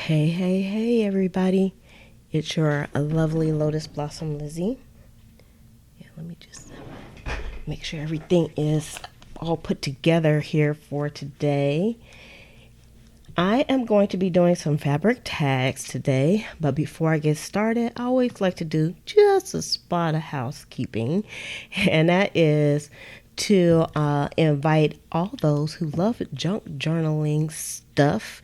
Hey, everybody. It's your lovely Lotus Blossom Lizzie. Yeah, let me just make sure everything is all put together here for today. I am going to be doing some fabric tags today, but before I get started, I always like to do just a spot of housekeeping, and that is to invite all those who love junk journaling stuff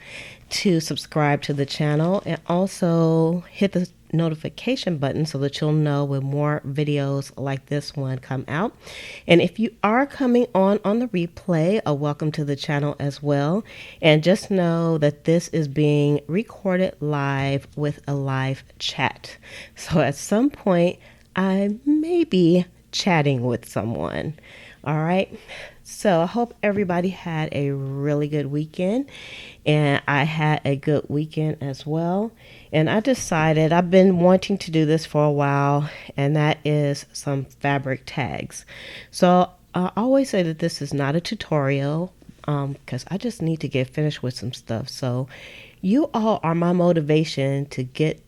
to subscribe to the channel and also hit the notification button so that you'll know when more videos like this one come out. And if you are coming on the replay, a welcome to the channel as well. And just know that this is being recorded live with a live chat. So at some point, I may be chatting with someone. All right. So I hope everybody had a really good weekend, and I had a good weekend as well. And I decided I've been wanting to do this for a while, and that is some fabric tags. So I always say that this is not a tutorial because I just need to get finished with some stuff. So you all are my motivation to get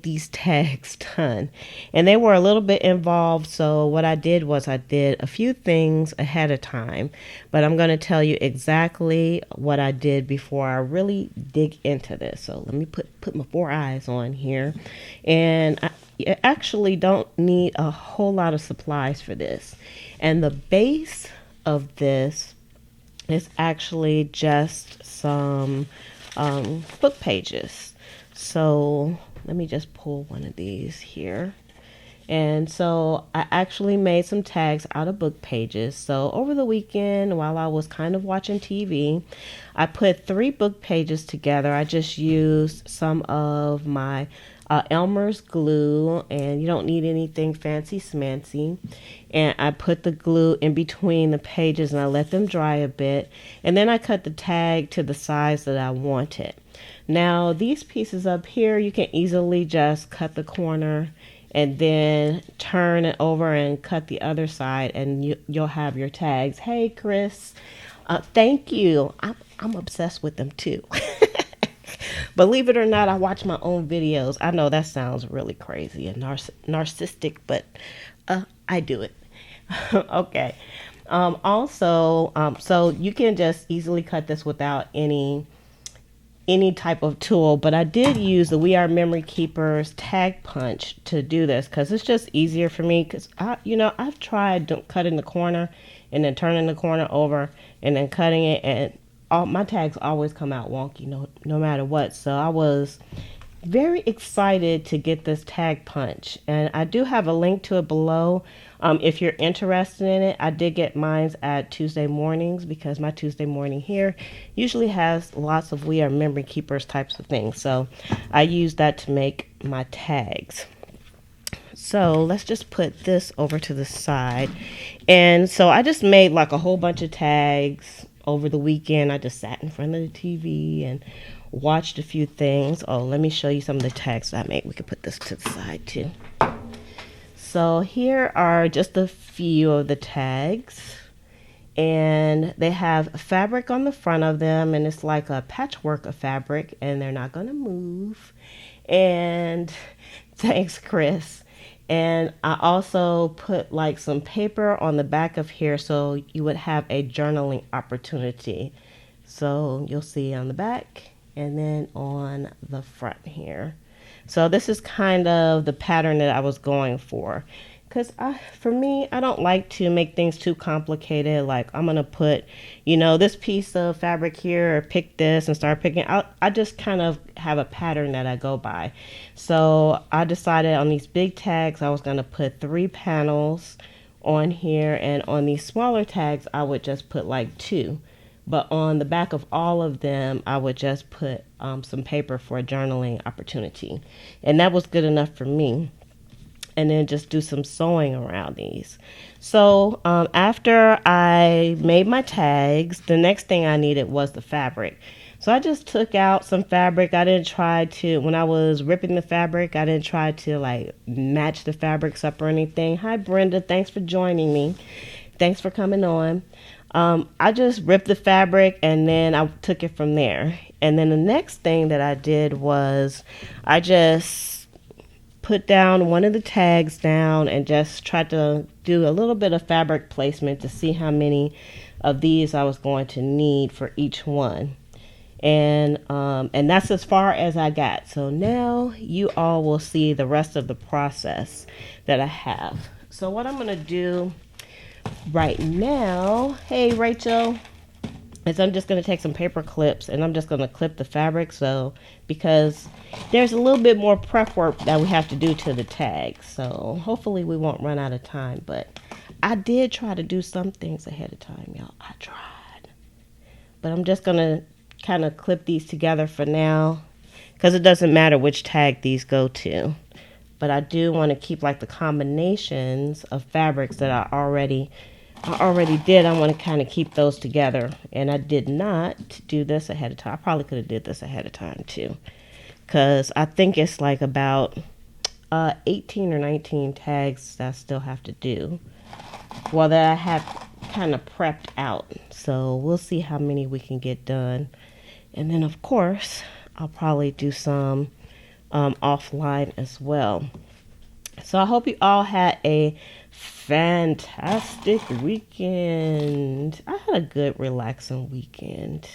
these tags done, and they were a little bit involved. So what I did was I did a few things ahead of time, but I'm going to tell you exactly what I did before I really dig into this. So let me put my 4 eyes on here, and you actually don't need a whole lot of supplies for this, and the base of this is actually just some book pages. So let me just pull one of these here. And so I actually made some tags out of book pages. So over the weekend, while I was kind of watching TV, I put 3 book pages together. I just used some of my Elmer's glue, and you don't need anything fancy smancy. And I put the glue in between the pages and I let them dry a bit. And then I cut the tag to the size that I wanted. Now these pieces up here, you can easily just cut the corner and then turn it over and cut the other side, and you'll have your tags. Hey Chris, thank you. I'm obsessed with them too. Believe it or not, I watch my own videos. I know that sounds really crazy and narcissistic, but I do it. Okay. So you can just easily cut this without any type of tool, but I did use the We Are Memory Keepers tag punch to do this because it's just easier for me, because I've tried cutting the corner and then turning the corner over and then cutting it, and all my tags always come out wonky no matter what. So I was very excited to get this tag punch, and I do have a link to it below if you're interested in it. I did get mine at Tuesday mornings because my Tuesday morning here usually has lots of We Are Memory Keepers types of things, so I use that to make my tags. So let's just put this over to the side. And so I just made like a whole bunch of tags over the weekend. I just sat in front of the TV and watched a few things. Oh, let me show you some of the tags I made. We could put this to the side too. So here are just a few of the tags, and they have fabric on the front of them, and it's like a patchwork of fabric, and they're not going to move. And thanks, Chris. And I also put like some paper on the back of here so you would have a journaling opportunity. So you'll see on the back and then on the front here. So this is kind of the pattern that I was going for, because for me, I don't like to make things too complicated. Like I'm going to put, this piece of fabric here, or pick this and start picking. I just kind of have a pattern that I go by. So I decided on these big tags, I was going to put 3 panels on here, and on these smaller tags, I would just put like 2. But on the back of all of them, I would just put some paper for a journaling opportunity. And that was good enough for me. And then just do some sewing around these. So after I made my tags, the next thing I needed was the fabric. So I just took out some fabric. I didn't try to, when I was ripping the fabric, I didn't try to like match the fabrics up or anything. Hi Brenda, thanks for joining me. Thanks for coming on. I just ripped the fabric and then I took it from there. And then the next thing that I did was I just put down one of the tags down and just tried to do a little bit of fabric placement to see how many of these I was going to need for each one. And that's as far as I got. So now you all will see the rest of the process that I have. So what I'm going to do right now, hey Rachel, is I'm just going to take some paper clips and I'm just going to clip the fabric. So because there's a little bit more prep work that we have to do to the tag. So hopefully we won't run out of time. But I did try to do some things ahead of time, y'all. I tried. But I'm just going to kind of clip these together for now because it doesn't matter which tag these go to. But I do want to keep like the combinations of fabrics that I already did. I want to kind of keep those together. And I did not do this ahead of time. I probably could have did this ahead of time too. Because I think it's like about 18 or 19 tags that I still have to do. Well, that I have kind of prepped out. So we'll see how many we can get done. And then of course, I'll probably do some offline as well. So I hope you all had a fantastic weekend. I had a good relaxing weekend.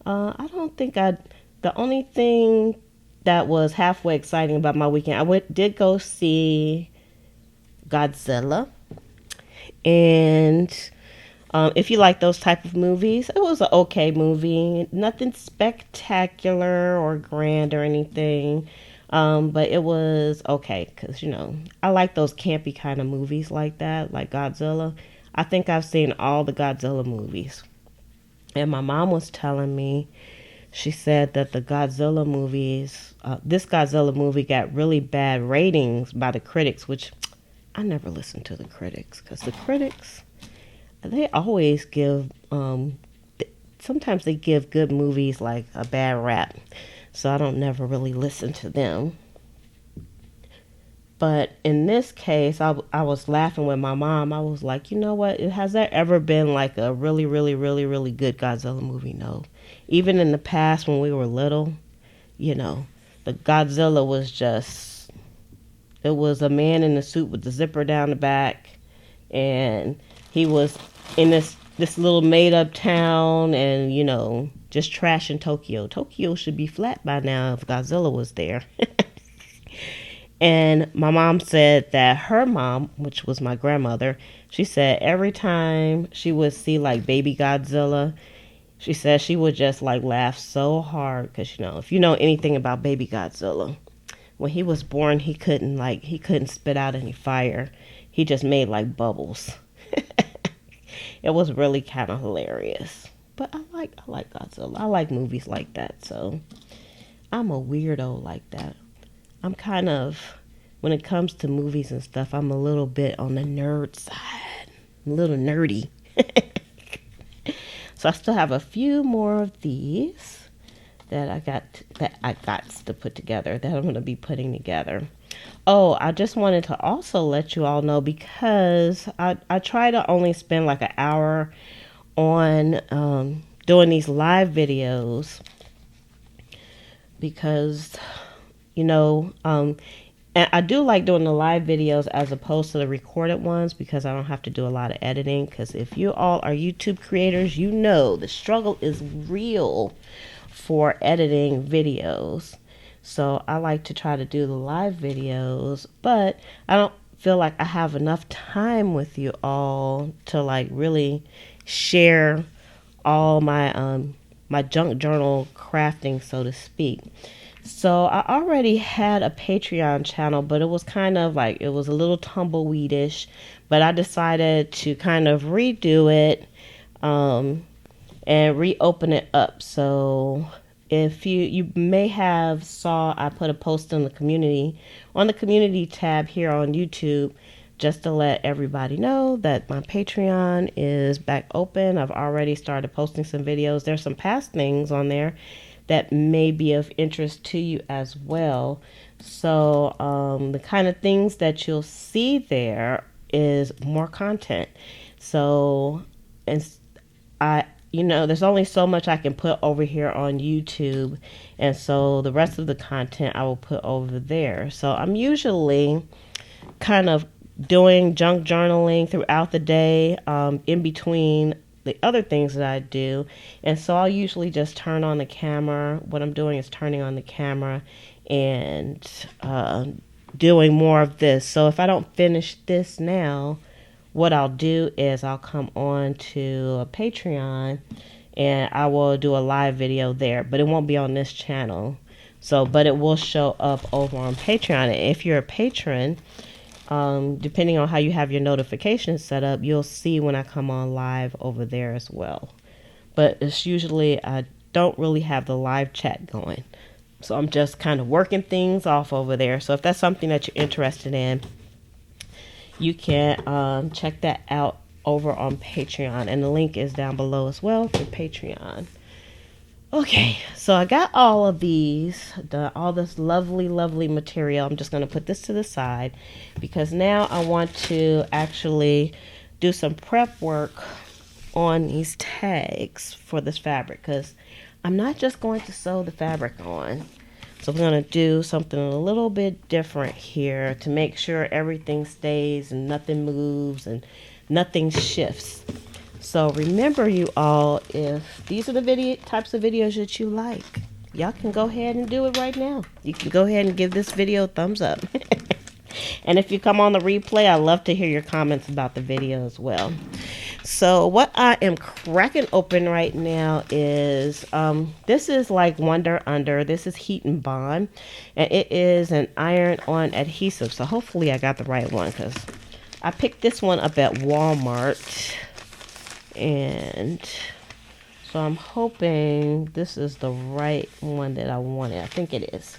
I don't think the only thing that was halfway exciting about my weekend, did go see Godzilla. And if you like those type of movies, it was an okay movie. Nothing spectacular or grand or anything. But it was okay because, I like those campy kind of movies like that, like Godzilla. I think I've seen all the Godzilla movies. And my mom was telling me, she said that the Godzilla movies, this Godzilla movie got really bad ratings by the critics, which I never listen to the critics because the critics, they always give, sometimes they give good movies like a bad rap. So I don't never really listen to them. But in this case, I was laughing with my mom. I was like, you know what? Has there ever been like a really, really, really, really good Godzilla movie? No. Even in the past when we were little, the Godzilla was just, it was a man in a suit with the zipper down the back. And he was in this little made up town and, just trashing Tokyo. Tokyo should be flat by now if Godzilla was there. And my mom said that her mom, which was my grandmother, she said every time she would see like baby Godzilla, she said she would just like laugh so hard because, if you know anything about baby Godzilla, when he was born, he couldn't spit out any fire. He just made like bubbles. It was really kind of hilarious. But I like Godzilla. I like movies like that. So I'm a weirdo like that. I'm kind of, when it comes to movies and stuff, I'm a little bit on the nerd side. I'm a little nerdy. So I still have a few more of these that I got to put together, that I'm going to be putting together. Oh, I just wanted to also let you all know, because I try to only spend like an hour on doing these live videos, because and I do like doing the live videos as opposed to the recorded ones, because I don't have to do a lot of editing. Because if you all are YouTube creators, the struggle is real for editing videos. So I like to try to do the live videos, but I don't feel like I have enough time with you all to like really share all my my junk journal crafting, so to speak. So I already had a Patreon channel, but it was kind of like, it was a little tumbleweedish, but I decided to kind of redo it and reopen it up. So if you may have saw, I put a post on the community tab here on YouTube, just to let everybody know that my Patreon is back open. I've already started posting some videos. There's some past things on there that may be of interest to you as well. So the kind of things that you'll see there is more content. So there's only so much I can put over here on YouTube, and so the rest of the content I will put over there. So I'm usually kind of doing junk journaling throughout the day, in between the other things that I do. And so I'll usually just turn on the camera. What I'm doing is turning on the camera and doing more of this. So if I don't finish this now, what I'll do is I'll come on to a Patreon and I will do a live video there, but it won't be on this channel. So, but it will show up over on Patreon. And if you're a patron, depending on how you have your notifications set up, you'll see when I come on live over there as well. But it's usually, I don't really have the live chat going. So I'm just kind of working things off over there. So if that's something that you're interested in, you can check that out over on Patreon. And the link is down below as well for Patreon. Okay, so I got all of these, all this lovely, lovely material. I'm just going to put this to the side because now I want to actually do some prep work on these tags for this fabric, because I'm not just going to sew the fabric on. So I'm going to do something a little bit different here to make sure everything stays and nothing moves and nothing shifts. So remember, you all, if these are the types of videos that you like, y'all can go ahead and do it right now. You can go ahead and give this video a thumbs up. And if you come on the replay, I love to hear your comments about the video as well. So what I am cracking open right now is, this is like Wonder Under. This is Heat and Bond, and it is an iron-on adhesive. So hopefully I got the right one, because I picked this one up at Walmart. And so I'm hoping this is the right one that I wanted. I think it is.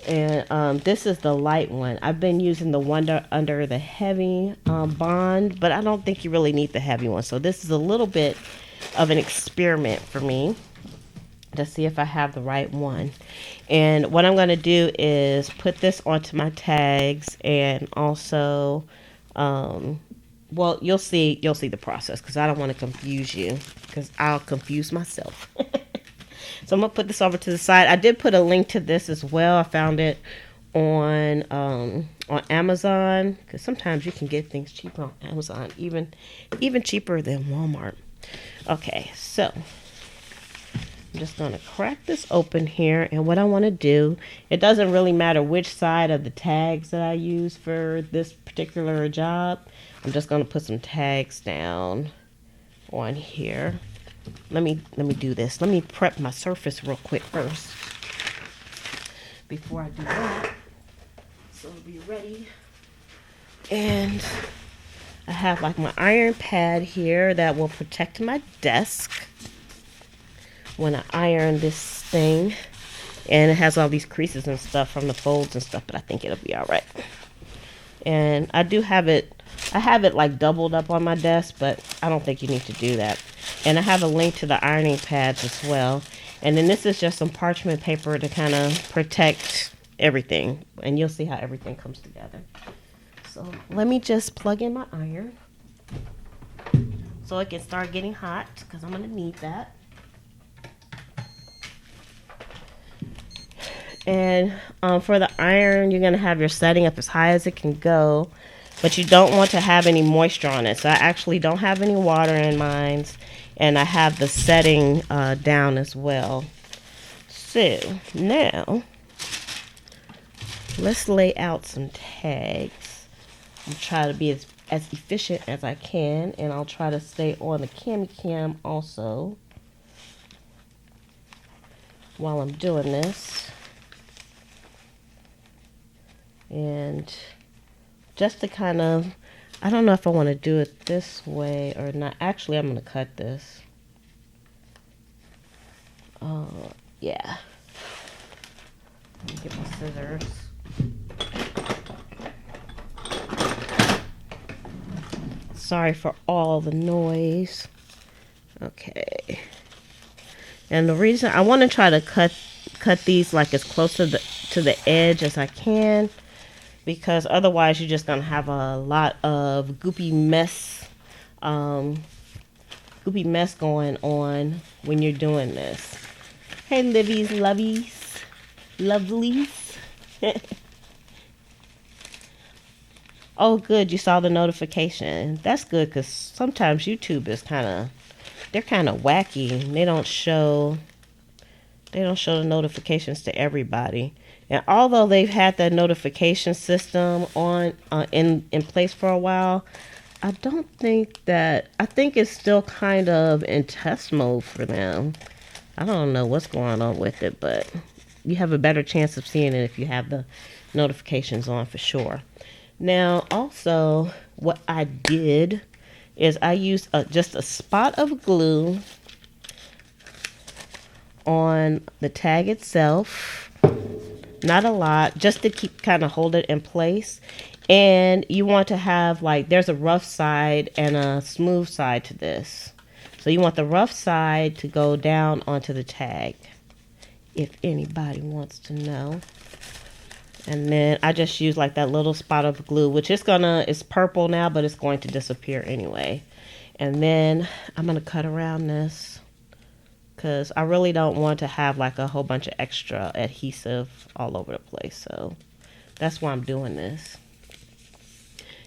And this is the light one. I've been using the Wonder Under the heavy bond, but I don't think you really need the heavy one. So this is a little bit of an experiment for me to see if I have the right one. And what I'm going to do is put this onto my tags, and also well, you'll see the process, because I don't want to confuse you, because I'll confuse myself. So I'm going to put this over to the side. I did put a link to this as well. I found it on Amazon, because sometimes you can get things cheap on Amazon, even cheaper than Walmart. Okay, so I'm just going to crack this open here, and what I want to do, it doesn't really matter which side of the tags that I use for this particular job. I'm just going to put some tags down on here. Let me do this. Let me prep my surface real quick first before I do that. So it'll be ready. And I have like my iron pad here that will protect my desk when I iron this thing. And it has all these creases and stuff from the folds and stuff, but I think it'll be all right. And I have it like doubled up on my desk, but I don't think you need to do that. And I have a link to the ironing pads as well. And then this is just some parchment paper to kind of protect everything. And you'll see how everything comes together. So let me just plug in my iron so it can start getting hot, because I'm going to need that. And for the iron, you're going to have your setting up as high as it can go, but you don't want to have any moisture on it. So I actually don't have any water in mine, and I have the setting down as well. So now let's lay out some tags. I'll try to be as efficient as I can, and I'll try to stay on the cam also while I'm doing this. And just to kind of, I don't know if I want to do it this way or not. Actually, I'm going to cut this. Yeah. Let me get my scissors. Sorry for all the noise. Okay. And the reason I want to try to cut these like as close to the edge as I can, because otherwise you're just going to have a lot of goopy mess scoopy mess going on when you're doing this. Hey, Livy's lovies, lovelies. Oh, good, you saw the notification. That's good, because sometimes YouTube is they're kind of wacky. They don't show the notifications to everybody. And although they've had that notification system on in place for a while, I think it's still kind of in test mode for them. I don't know what's going on with it, but you have a better chance of seeing it if you have the notifications on for sure. Now, also, what I did is I used just a spot of glue on the tag itself. Not a lot, just to hold it in place. And you want to have, there's a rough side and a smooth side to this. So you want the rough side to go down onto the tag, if anybody wants to know. And then I just use that little spot of glue, which it's purple now, but it's going to disappear anyway. And then I'm going to cut around this, because I really don't want to have a whole bunch of extra adhesive all over the place. So that's why I'm doing this.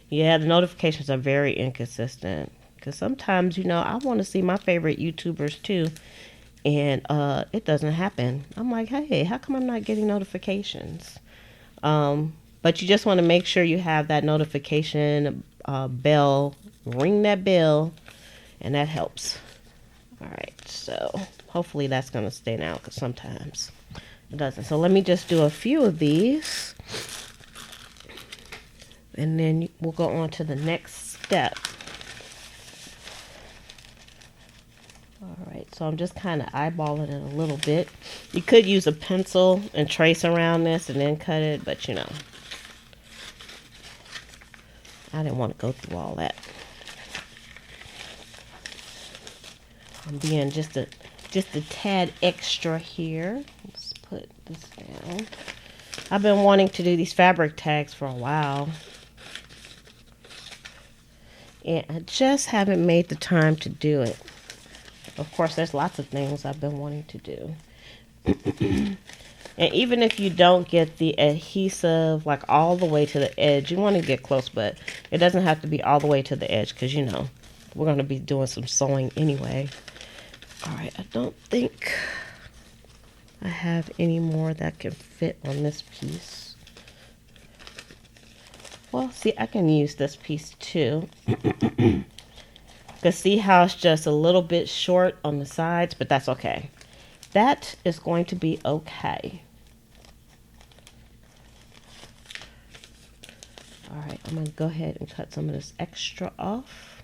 Yeah, the notifications are very inconsistent, because sometimes, I want to see my favorite YouTubers too, and it doesn't happen. I'm like, hey, how come I'm not getting notifications? But you just want to make sure you have that notification bell, ring that bell, and that helps. All right, so hopefully that's going to stay now, because sometimes it doesn't. So let me just do a few of these, and then we'll go on to the next step. All right, so I'm just kind of eyeballing it a little bit. You could use a pencil and trace around this and then cut it, but I didn't want to go through all that. I'm being just a tad extra here. Let's put this down. I've been wanting to do these fabric tags for a while, and I just haven't made the time to do it. Of course, there's lots of things I've been wanting to do. And even if you don't get the adhesive all the way to the edge, you want to get close, but it doesn't have to be all the way to the edge, because we're going to be doing some sewing anyway. All right, I don't think I have any more that can fit on this piece. Well, see, I can use this piece too. Because see how it's just a little bit short on the sides, but that's okay. That is going to be okay. All right, I'm going to go ahead and cut some of this extra off.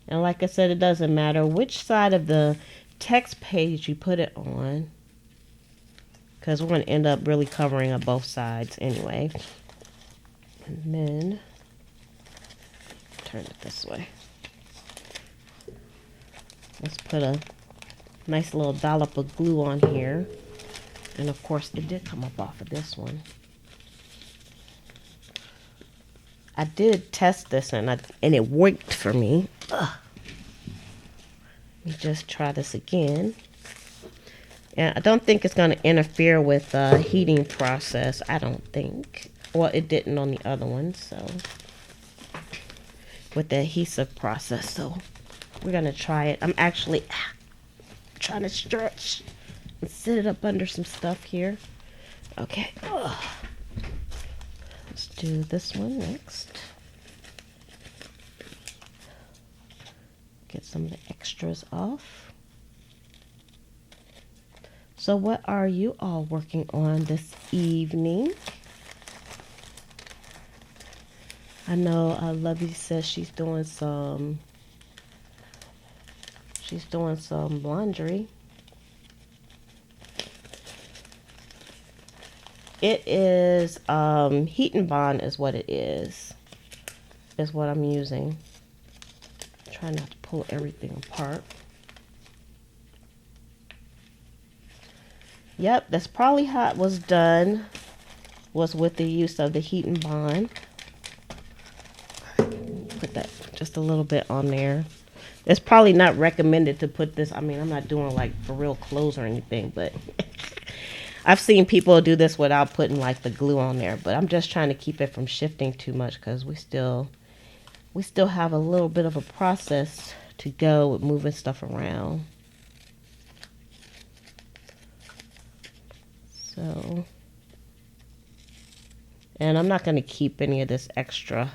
And like I said, it doesn't matter which side of the text page you put it on, because we're going to end up really covering up both sides anyway. And then turn it this way. Let's put a nice little dollop of glue on here. And of course, it did come up off of this one. I did test this and it worked for me. Ugh. Let me just try this again. And I don't think it's going to interfere with the heating process. I don't think. Well, it didn't on the other one, so. With the adhesive process, so we're going to try it. I'm actually trying to stretch and sit it up under some stuff here. Okay. Ugh. Let's do this one next. Get some of the extras off. So what are you all working on this evening? I know Lovey says she's doing some laundry. It is Heat and Bond is what it is what I'm using. Try not to pull everything apart. Yep, that's probably how it was done, was with the use of the Heat and Bond. put that just a little bit on there. It's probably not recommended to put this. I mean, I'm not doing like for real clothes or anything, but I've seen people do this without putting like the glue on there. But I'm just trying to keep it from shifting too much because we still have a little bit of a process to go with moving stuff around. So, and I'm not going to keep any of this extra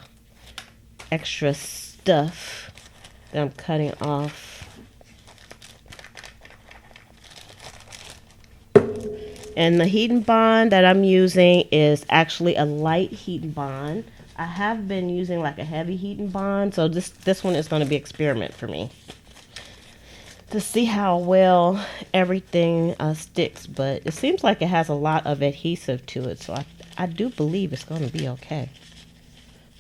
stuff that I'm cutting off. And the heat and bond that I'm using is actually a light heat and bond. I have been using like a heavy heat and bond, so this one is going to be experiment for me to see how well everything sticks. But it seems like it has a lot of adhesive to it, so I do believe it's going to be okay.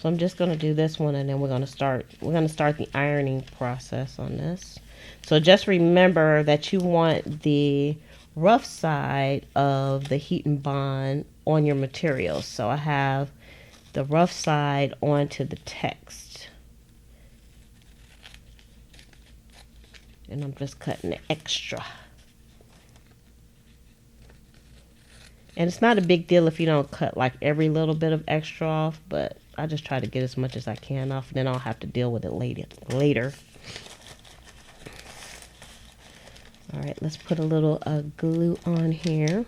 So I'm just going to do this one, and then we're going to start the ironing process on this. So just remember that you want the rough side of the heat and bond on your materials. So I have the rough side onto the text, and I'm just cutting the extra. And it's not a big deal if you don't cut like every little bit of extra off, but I just try to get as much as I can off, and then I'll have to deal with it later. All right, let's put a little glue on here.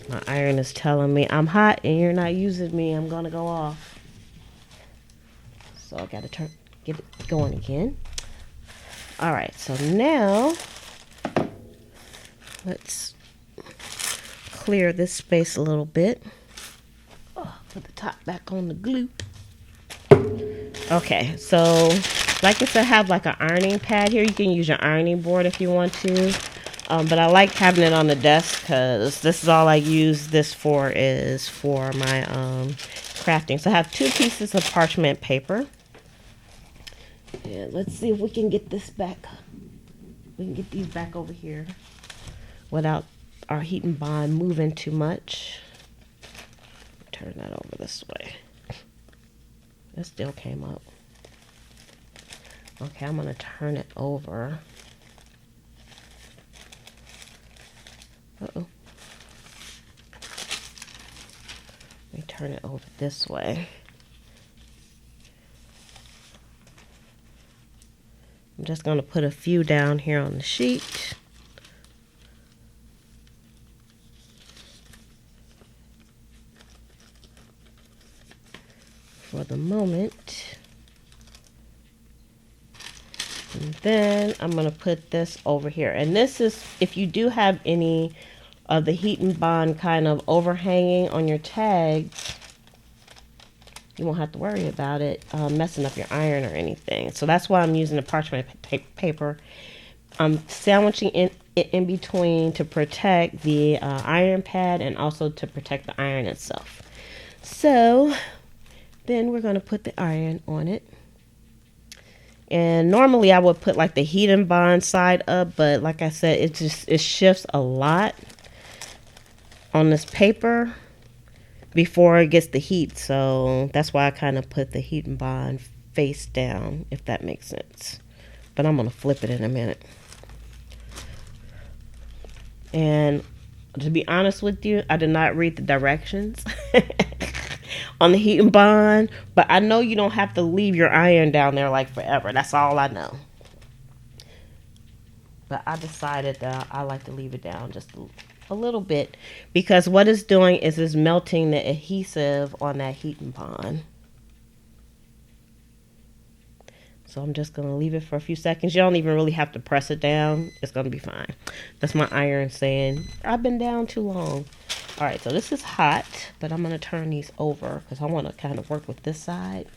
My iron is telling me I'm hot and you're not using me. I'm gonna go off. So I gotta get it going again. All right, so now let's clear this space a little bit. Oh, put the top back on the glue. Okay, so like I said, I have like an ironing pad here. You can use your ironing board if you want to. But I like having it on the desk because this is all I use this for, is for my crafting. So I have 2 pieces of parchment paper. And let's see if we can get this back. We can get these back over here without our heat and bond moving too much. Turn that over this way. It still came up. Okay, I'm going to turn it over. Uh-oh. Let me turn it over this way. I'm just going to put a few down here on the sheet. For the moment. And then I'm going to put this over here. And this is, if you do have any of the heat and bond kind of overhanging on your tags, you won't have to worry about it messing up your iron or anything. So that's why I'm using the parchment paper. I'm sandwiching it in between to protect the iron pad and also to protect the iron itself. So then we're going to put the iron on it. And normally I would put like the heat and bond side up, but like I said, it shifts a lot on this paper before it gets the heat. So that's why I kind of put the heat and bond face down, if that makes sense. But I'm going to flip it in a minute. And to be honest with you, I did not read the directions on the heat and bond, but I know you don't have to leave your iron down there like forever. That's all I know. But I decided that I like to leave it down just a little bit, because what it's doing is it's melting the adhesive on that heat and bond. So I'm just going to leave it for a few seconds. You don't even really have to press it down. It's going to be fine. That's my iron saying, I've been down too long. All right, so this is hot, but I'm going to turn these over because I want to kind of work with this side.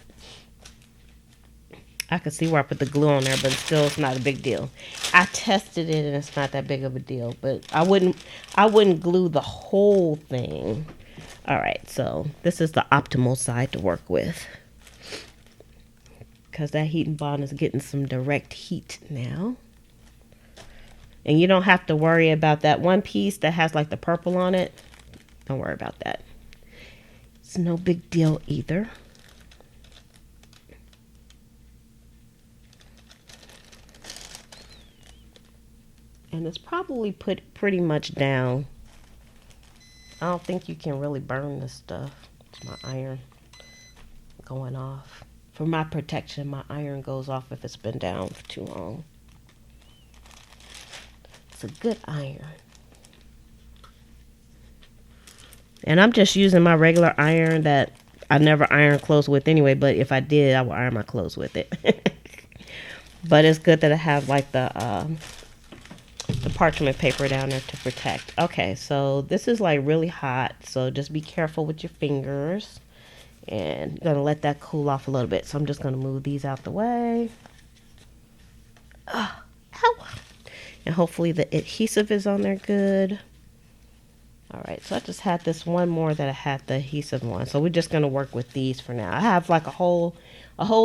I can see where I put the glue on there, but still it's not a big deal. I tested it and it's not that big of a deal, but I wouldn't glue the whole thing. All right, so this is the optimal side to work with, because that heat and bond is getting some direct heat now. And you don't have to worry about that one piece that has like the purple on it. Don't worry about that. It's no big deal either. And it's probably put pretty much down. I don't think you can really burn this stuff. It's my iron going off. For my protection, my iron goes off if it's been down for too long. It's a good iron. And I'm just using my regular iron that I never iron clothes with anyway, but if I did, I would iron my clothes with it. But it's good that I have like the parchment paper down there to protect. Okay, so this is like really hot, so just be careful with your fingers. And I'm gonna let that cool off a little bit. So I'm just gonna move these out the way. Ow. And hopefully the adhesive is on there good. All right, so I just had this one more that I had the adhesive on. So we're just gonna work with these for now. I have like a whole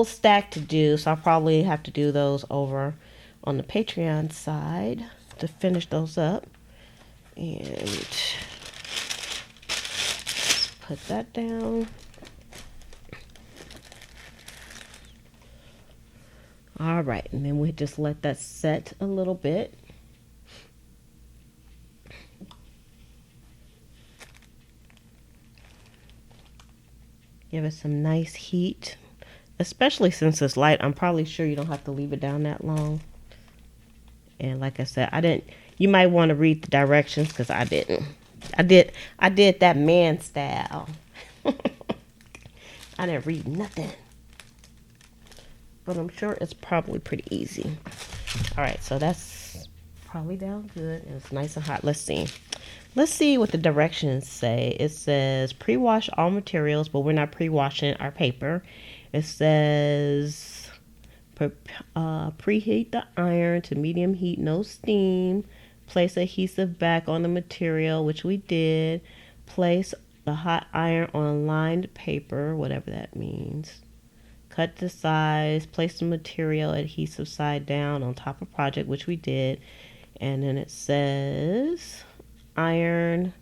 stack to do, so I'll probably have to do those over on the Patreon side to finish those up. And put that down. All right, and then we just let that set a little bit. Give it some nice heat, especially since it's light. I'm probably sure you don't have to leave it down that long. And like I said, you might want to read the directions because I didn't. I did that man style. I didn't read nothing. But I'm sure it's probably pretty easy. All right, so that's probably down good. And it's nice and hot. Let's see. Let's see what the directions say. It says pre-wash all materials, but we're not pre-washing our paper. It says preheat the iron to medium heat, no steam. Place adhesive back on the material, which we did. Place the hot iron on lined paper, whatever that means. Cut the size, place the material adhesive side down on top of project, which we did. And then it says iron.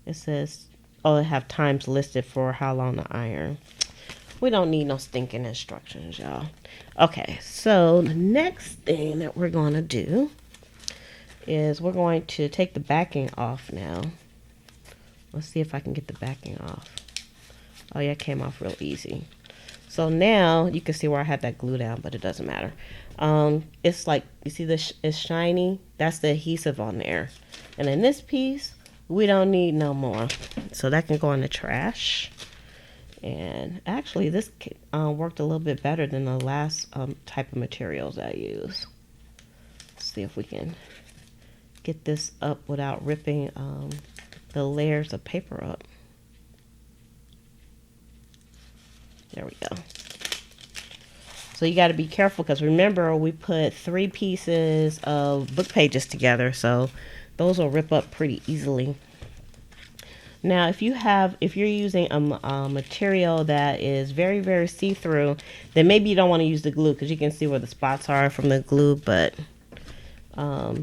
It says, oh, they have times listed for how long to iron. We don't need no stinking instructions, y'all. Okay, so the next thing that we're going to do is we're going to take the backing off now. Let's see if I can get the backing off. Oh yeah, it came off real easy. So now you can see where I had that glue down, but it doesn't matter. It's like, you see this, it's shiny. That's the adhesive on there. And in this piece, we don't need no more. So that can go in the trash. And actually this worked a little bit better than the last type of materials I use. Let's see if we can get this up without ripping the layers of paper up. There we go. So you got to be careful because remember we put 3 pieces of book pages together, so those will rip up pretty easily. Now if you're using a material that is very, very see-through, then maybe you don't want to use the glue because you can see where the spots are from the glue, but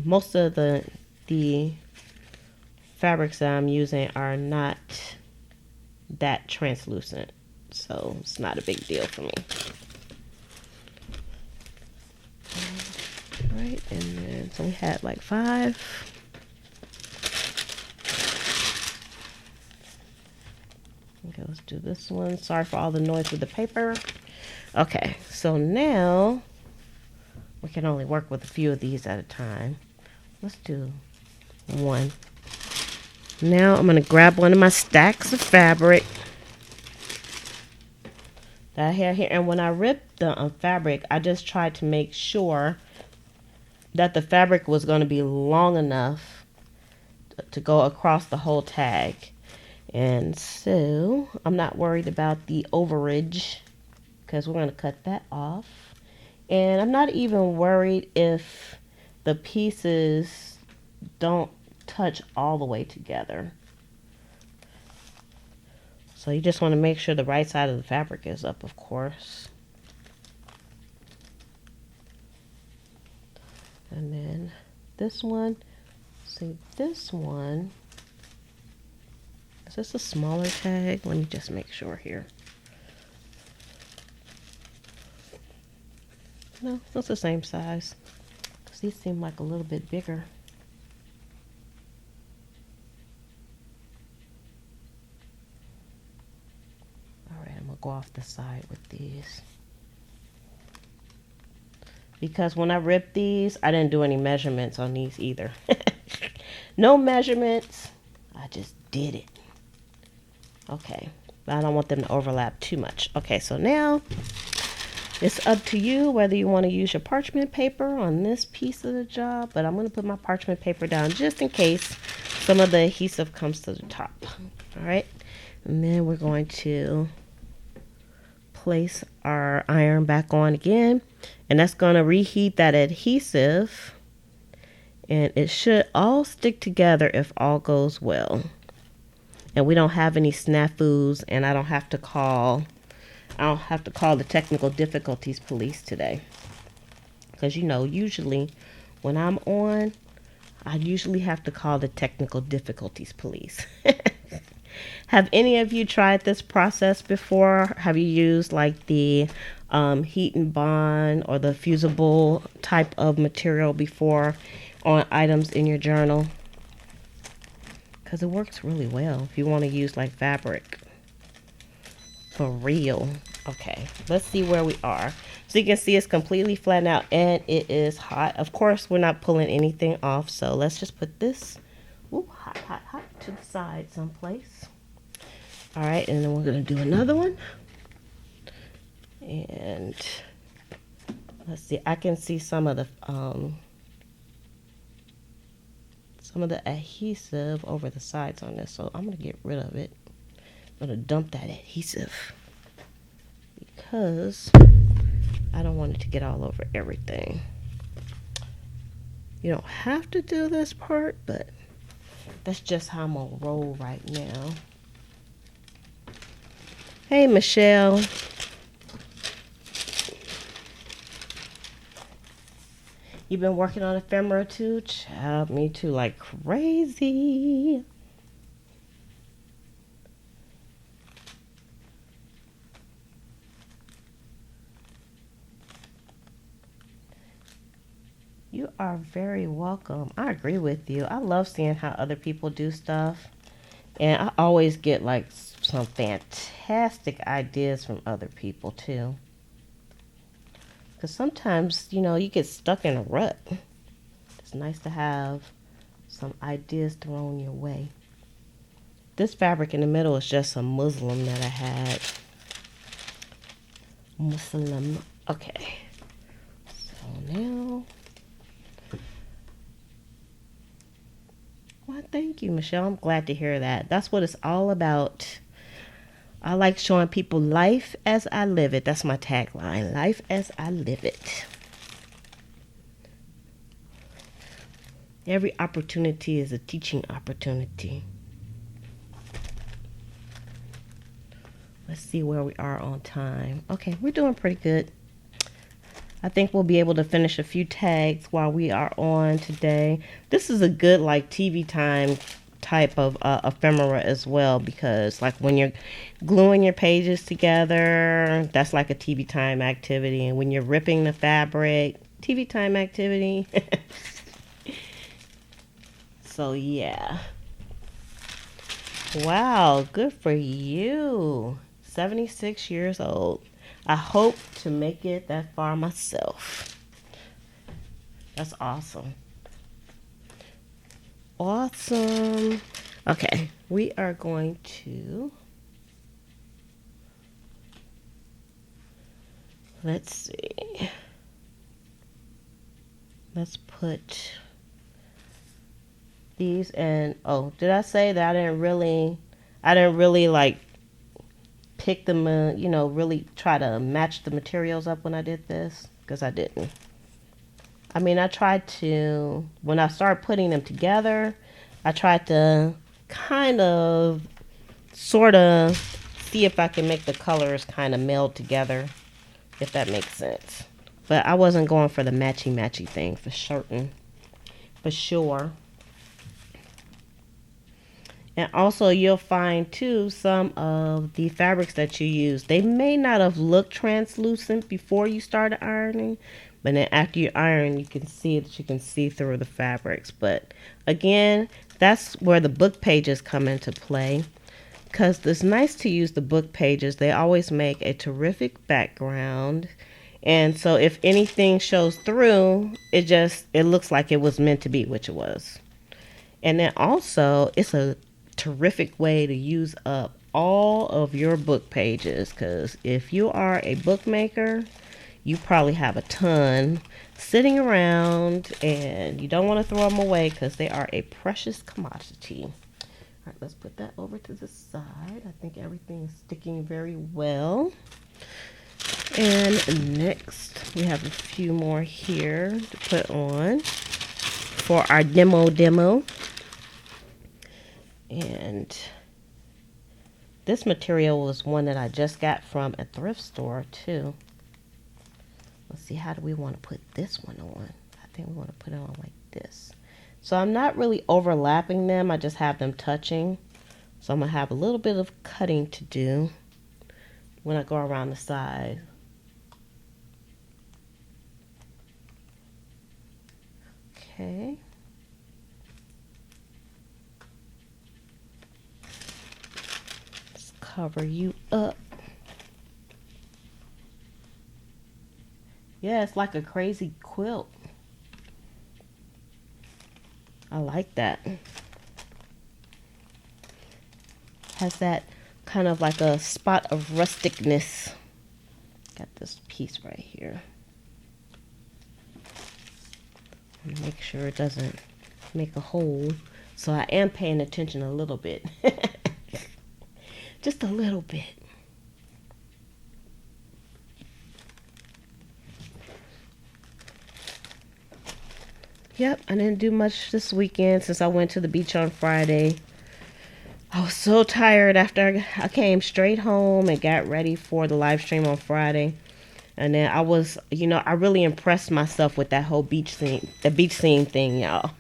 most of the fabrics that I'm using are not that translucent. So it's not a big deal for me. All right, and then so we had like 5. Okay, let's do this one. Sorry for all the noise with the paper. Okay, so now we can only work with a few of these at a time. Let's do 1. Now I'm gonna grab one of my stacks of fabric that I have here, and when I ripped the fabric, I just tried to make sure that the fabric was going to be long enough to go across the whole tag. And so I'm not worried about the overage because we're going to cut that off. And I'm not even worried if the pieces don't touch all the way together. So you just want to make sure the right side of the fabric is up, of course. And then this one, see this one, is this a smaller tag? Let me just make sure here. No, it's the same size. these seem like a little bit bigger. All right, I'm gonna go off the side with these. Because when I ripped these, I didn't do any measurements on these either. No measurements. I just did it. Okay. But I don't want them to overlap too much. Okay, so now it's up to you whether you want to use your parchment paper on this piece of the job. But I'm going to put my parchment paper down just in case some of the adhesive comes to the top. All right. And then we're going to place our iron back on again, and that's going to reheat that adhesive, and it should all stick together if all goes well and we don't have any snafus, and I don't have to call the technical difficulties police today, because usually when I'm on, I usually have to call the technical difficulties police. Have any of you tried this process before? Have you used like the heat and bond or the fusible type of material before on items in your journal? Because it works really well if you want to use like fabric. For real. Okay, let's see where we are. So you can see it's completely flattened out and it is hot. Of course, we're not pulling anything off. So let's just put this hot to the side someplace. All right, and then we're going to do another one. And let's see, I can see some of the adhesive over the sides on this, so I'm going to get rid of it. I'm going to dump that adhesive because I don't want it to get all over everything. You don't have to do this part, but that's just how I'm going to roll right now. Hey, Michelle. You've been working on ephemera too? Child, me too, like crazy. You are very welcome. I agree with you. I love seeing how other people do stuff. And I always get like some fantastic ideas from other people too. Because sometimes, you get stuck in a rut. It's nice to have some ideas thrown your way. This fabric in the middle is just some muslin that I had. Muslin. Okay. So now. Well, thank you, Michelle. I'm glad to hear that. That's what it's all about. I like showing people life as I live it. That's my tagline. Life as I live it. Every opportunity is a teaching opportunity. Let's see where we are on time. Okay, we're doing pretty good. I think we'll be able to finish a few tags while we are on today. This is a good like TV time type of ephemera as well, because like when you're gluing your pages together, that's like a TV time activity, and when you're ripping the fabric, TV time activity. So yeah, wow, good for you. 76 years old. I hope to make it that far myself. That's awesome. Awesome. Okay, we are going to, let's see. Let's put these in. Oh, did I say that I didn't really like pick them, really try to match the materials up when I did this? Because I didn't. I mean, I tried to, when I started putting them together, I tried to kind of, sort of see if I can make the colors kind of meld together, if that makes sense. But I wasn't going for the matchy-matchy thing for certain, for sure. And also you'll find too, some of the fabrics that you use, they may not have looked translucent before you started ironing, But then after you iron, you can see that you can see through the fabrics. But again, that's where the book pages come into play, because it's nice to use the book pages. They always make a terrific background. And so if anything shows through, it looks like it was meant to be, which it was. And then also, it's a terrific way to use up all of your book pages, because if you are a bookmaker, you probably have a ton sitting around and you don't want to throw them away because they are a precious commodity. All right, let's put that over to the side. I think everything is sticking very well. And next, we have a few more here to put on for our demo. And this material was one that I just got from a thrift store too. Let's see, how do we want to put this one on? I think we want to put it on like this. So I'm not really overlapping them. I just have them touching. So I'm going to have a little bit of cutting to do when I go around the side. Okay. Let's cover you up. Yeah, it's like a crazy quilt. I like that. Has that kind of like a spot of rusticness. Got this piece right here. Make sure it doesn't make a hole. So I am paying attention a little bit. Just a little bit. Yep, I didn't do much this weekend since I went to the beach on Friday. I was so tired after I came straight home and got ready for the live stream on Friday. And then I was, I really impressed myself with that whole beach scene, the beach scene thing, y'all.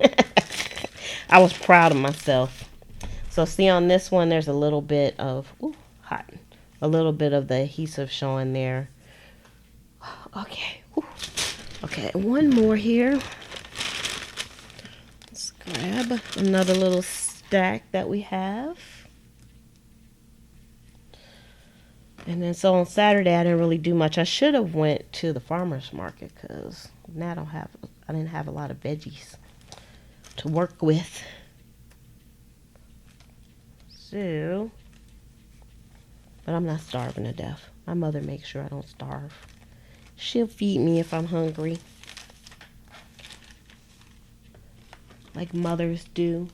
I was proud of myself. So see on this one, there's a little bit of, hot. A little bit of the adhesive showing there. Okay. Okay, one more here. Let's grab another little stack that we have. And then so on Saturday I didn't really do much. I should have went to the farmer's market because now I didn't have a lot of veggies to work with. So, but I'm not starving to death. My mother makes sure I don't starve. She'll feed me if I'm hungry, like mothers do.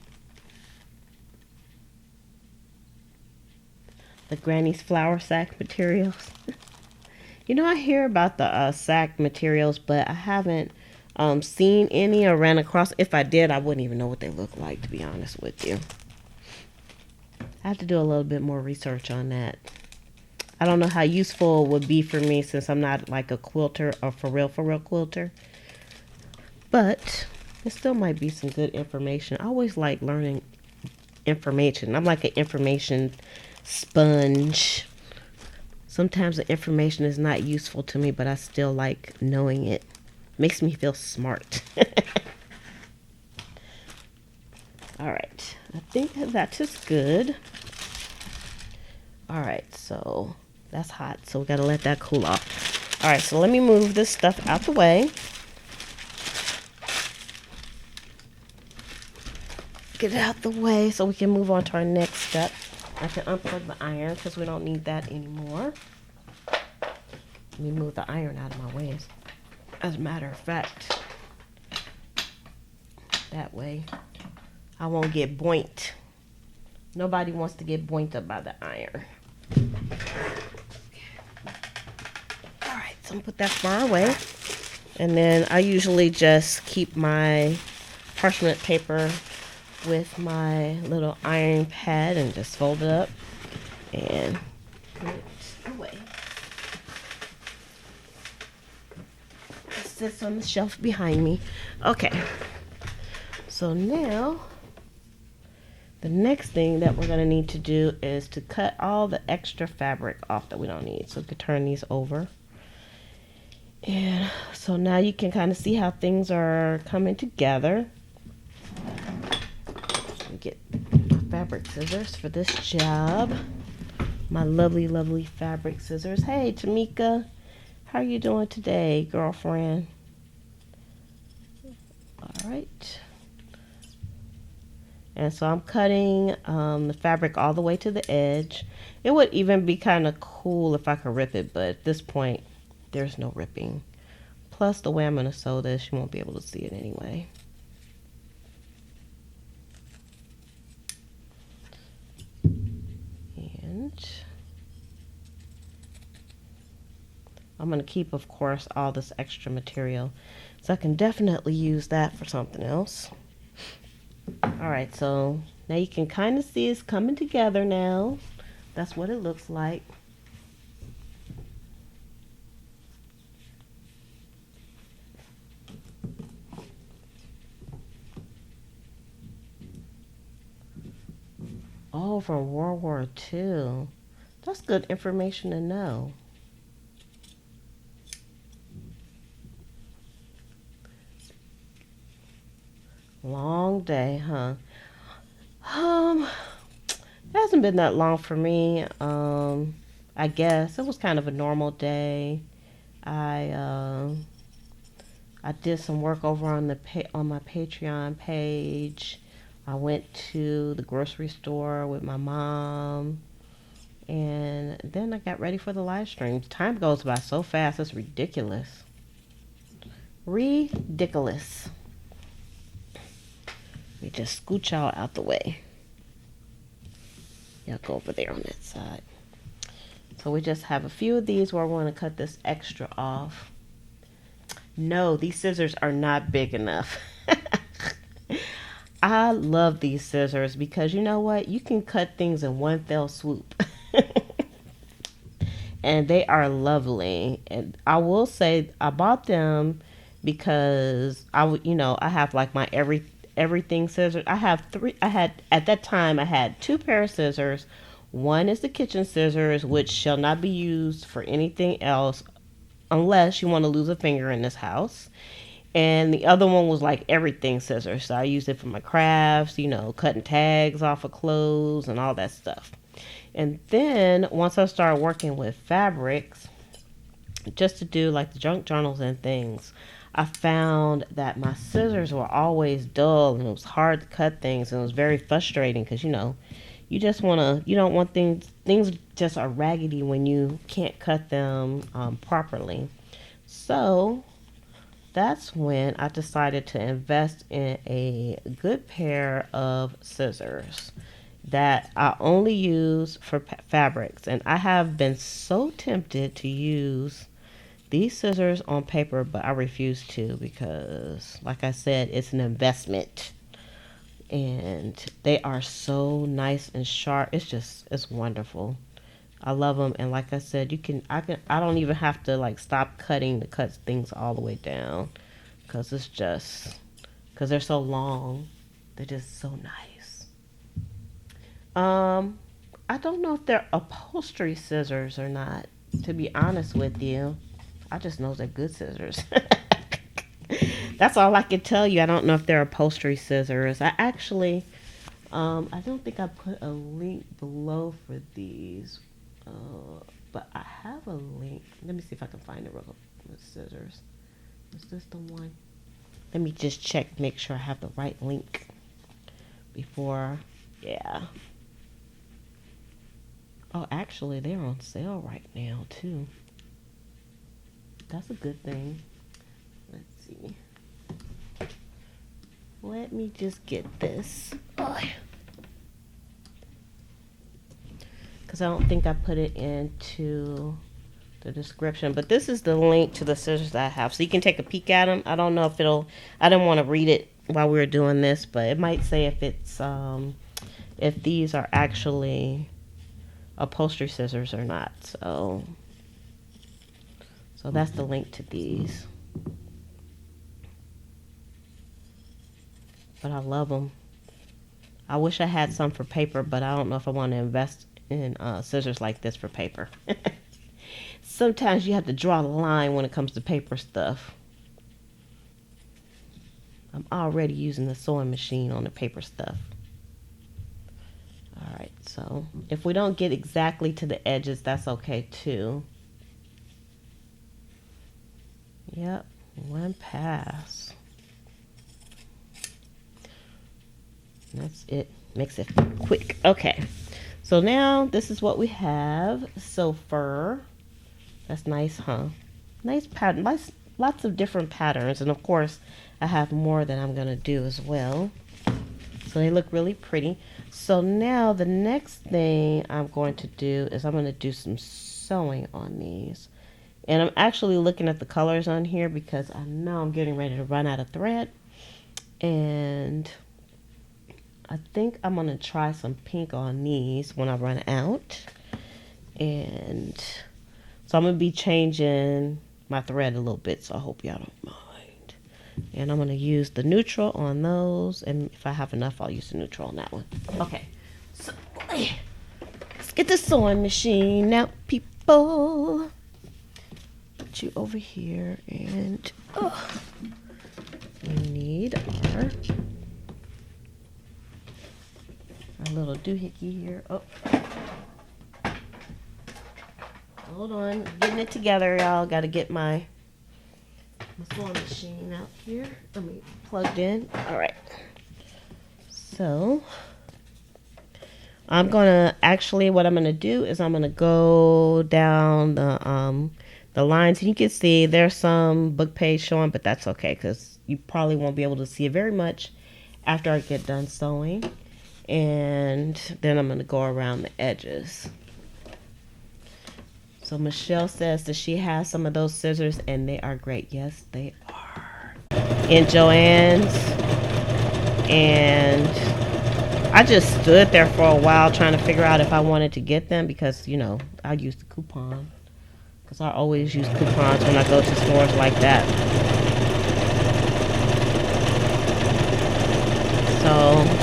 The granny's flour sack materials. I hear about the sack materials, but I haven't seen any or ran across. If I did, I wouldn't even know what they look like, to be honest with you. I have to do a little bit more research on that. I don't know how useful it would be for me since I'm not like a quilter or for real quilter. But it still might be some good information. I always like learning information. I'm like an information sponge. Sometimes the information is not useful to me, but I still like knowing it. Makes me feel smart. All right, I think that is good. All right, so that's hot, so we gotta let that cool off. All right, so let me move this stuff out the way. Get it out the way so we can move on to our next step. I can unplug the iron because we don't need that anymore. Let me move the iron out of my way. As a matter of fact, that way I won't get boinked. Nobody wants to get boinked up by the iron. Alright, so I'm gonna put that far away. And then I usually just keep my parchment paper with my little iron pad and just fold it up and put it away. It sits on the shelf behind me. Okay, so now the next thing that we're going to need to do is to cut all the extra fabric off that we don't need. So we can turn these over. And so now you can kind of see how things are coming together. Let me get fabric scissors for this job. My lovely, lovely fabric scissors. Hey, Tamika, how are you doing today, girlfriend? All right. And so I'm cutting the fabric all the way to the edge. It would even be kind of cool if I could rip it, but at this point, there's no ripping. Plus, the way I'm going to sew this, you won't be able to see it anyway. And I'm going to keep, of course, all this extra material. So I can definitely use that for something else. All right, so now you can kind of see it's coming together now. That's what it looks like. Oh, from World War II. That's good information to know. Long day, huh? It hasn't been that long for me. I guess it was kind of a normal day. I I did some work over on on my Patreon page. I went to the grocery store with my mom, and then I got ready for the live stream. Time goes by so fast, it's ridiculous. Ridiculous. Let me just scooch y'all out the way. Y'all go over there on that side. So we just have a few of these where we want to cut this extra off. No, these scissors are not big enough. I love these scissors because you know what? You can cut things in one fell swoop. And they are lovely. And I will say I bought them because I have like my everything scissors. I have three. I had at that time I had two pair of scissors. One is the kitchen scissors, which shall not be used for anything else unless you want to lose a finger in this house. And the other one was like everything scissors. So I used it for my crafts, cutting tags off of clothes and all that stuff. And then once I started working with fabrics, just to do like the junk journals and things, I found that my scissors were always dull and it was hard to cut things, and it was very frustrating because you don't want things just are raggedy when you can't cut them properly. So that's when I decided to invest in a good pair of scissors that I only use for fabrics. And I have been so tempted to use these scissors on paper, but I refuse to because, like I said, it's an investment. And they are so nice and sharp. It's wonderful. I love them. And like I said, I don't even have to like stop cutting to cut things all the way down because they're so long. They're just so nice. I don't know if they're upholstery scissors or not, to be honest with you. I just know they're good scissors. That's all I can tell you. I don't know if they're upholstery scissors. I actually, I don't think I put a link below for these, but I have a link. Let me see if I can find it real quick with scissors. Is this the one? Let me just check, make sure I have the right link before, yeah. Oh, actually, they're on sale right now, too. That's a good thing. Let's see. Let me just get this. Because I don't think I put it into the description. But this is the link to the scissors that I have. So you can take a peek at them. I don't know if I didn't want to read it while we were doing this. But it might say if these are actually upholstery scissors or not. So that's the link to these. But I love them. I wish I had some for paper, but I don't know if I want to invest in scissors like this for paper. sometimes you have to draw the line when it comes to paper stuff. I'm already using the sewing machine on the paper stuff. Alright, so if we don't get exactly to the edges, that's okay too. Yep, one pass. That's it. Makes it quick. Okay, so now this is what we have. So fur. That's nice, huh? Nice pattern. Lots of different patterns, and of course I have more that I'm gonna do as well. So they look really pretty. So now the next thing I'm going to do is I'm going to do some sewing on these. And I'm actually looking at the colors on here because I know I'm getting ready to run out of thread. And I think I'm going to try some pink on these when I run out. And so I'm going to be changing my thread a little bit, so I hope y'all don't mind. And I'm going to use the neutral on those. And if I have enough, I'll use the neutral on that one. Okay. So, let's get the sewing machine out, people. Put you over here. And we need our little doohickey here. Oh. Hold on. Getting it together, y'all. Got to get my sewing machine out here. I mean, plugged in. All right. So I'm gonna what I'm gonna do is I'm gonna go down the lines, and you can see there's some book page showing, but that's okay because you probably won't be able to see it very much after I get done sewing. And then I'm gonna go around the edges. So Michelle says that she has some of those scissors and they are great. Yes, they are. In Joann's. And I just stood there for a while trying to figure out if I wanted to get them because, you know, I use the coupon. Because I always use coupons when I go to stores like that. So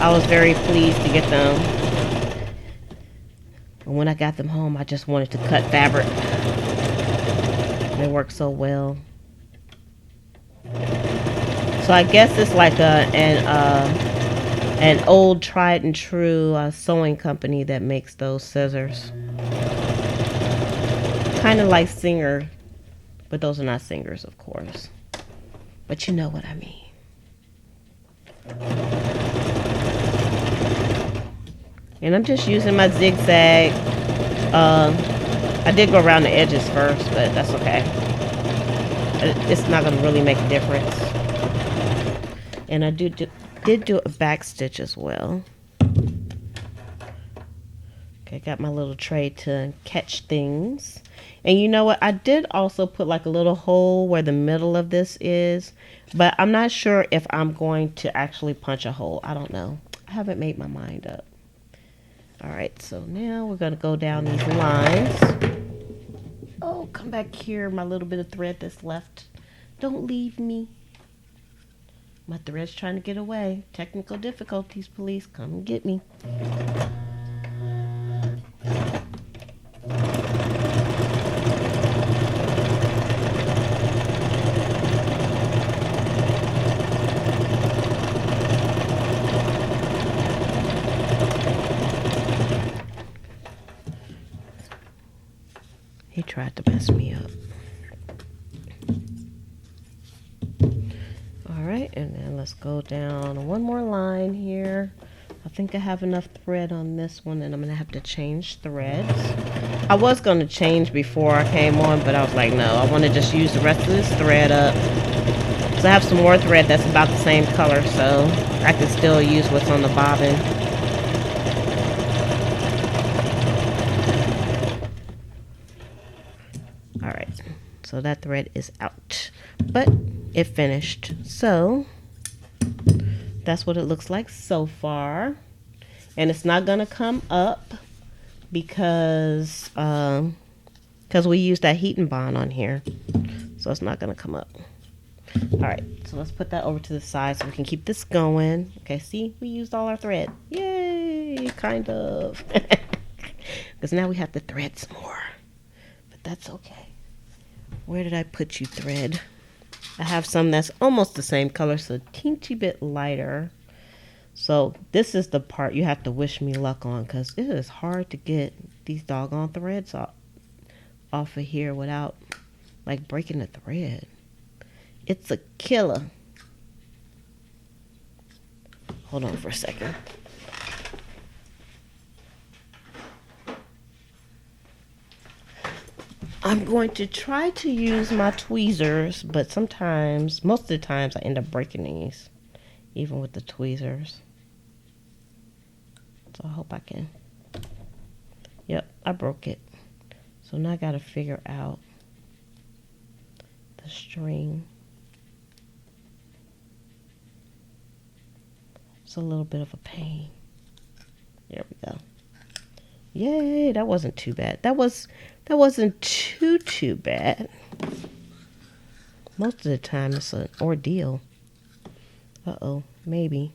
I was very pleased to get them. And when I got them home, I just wanted to cut fabric. They work so well. So I guess it's like an old tried and true sewing company that makes those scissors. Kind of like Singer, but those are not Singers, of course. But you know what I mean. And I'm just using my zigzag. I did go around the edges first, but that's okay. It's not going to really make a difference. And I did do a back stitch as well. Okay, got my little tray to catch things. And you know what? I did also put like a little hole where the middle of this is. But I'm not sure if I'm going to actually punch a hole. I don't know. I haven't made my mind up. Alright, so now we're going to go down these lines. Oh, come back here, my little bit of thread that's left. Don't leave me. My thread's trying to get away. Technical difficulties, police. Come and get me. He tried to mess me up. Alright, and then let's go down one more line here. I think I have enough thread on this one, and I'm going to have to change threads. I was going to change before I came on, but I was like, no, I want to just use the rest of this thread up. So I have some more thread that's about the same color, so I can still use what's on the bobbin. Alright, so that thread is out, but it finished. So that's what it looks like so far. And it's not gonna come up because we used that heat and bond on here, so it's not gonna come up. Alright, so let's put that over to the side so we can keep this going. Okay, see, we used all our thread. Yay, kind of. Because now we have to thread some more, but that's okay. Where did I put you, thread? I have some that's almost the same color, so a teensy bit lighter. So this is the part you have to wish me luck on, because it is hard to get these doggone threads off of here without like breaking the thread. It's a killer. Hold on for a second. I'm going to try to use my tweezers, but sometimes, most of the times, I end up breaking these, even with the tweezers. So I hope I can. Yep, I broke it. So now I gotta figure out the string. It's a little bit of a pain. There we go. Yay, that wasn't too bad. That wasn't too bad. Most of the time it's an ordeal. Uh-oh, maybe.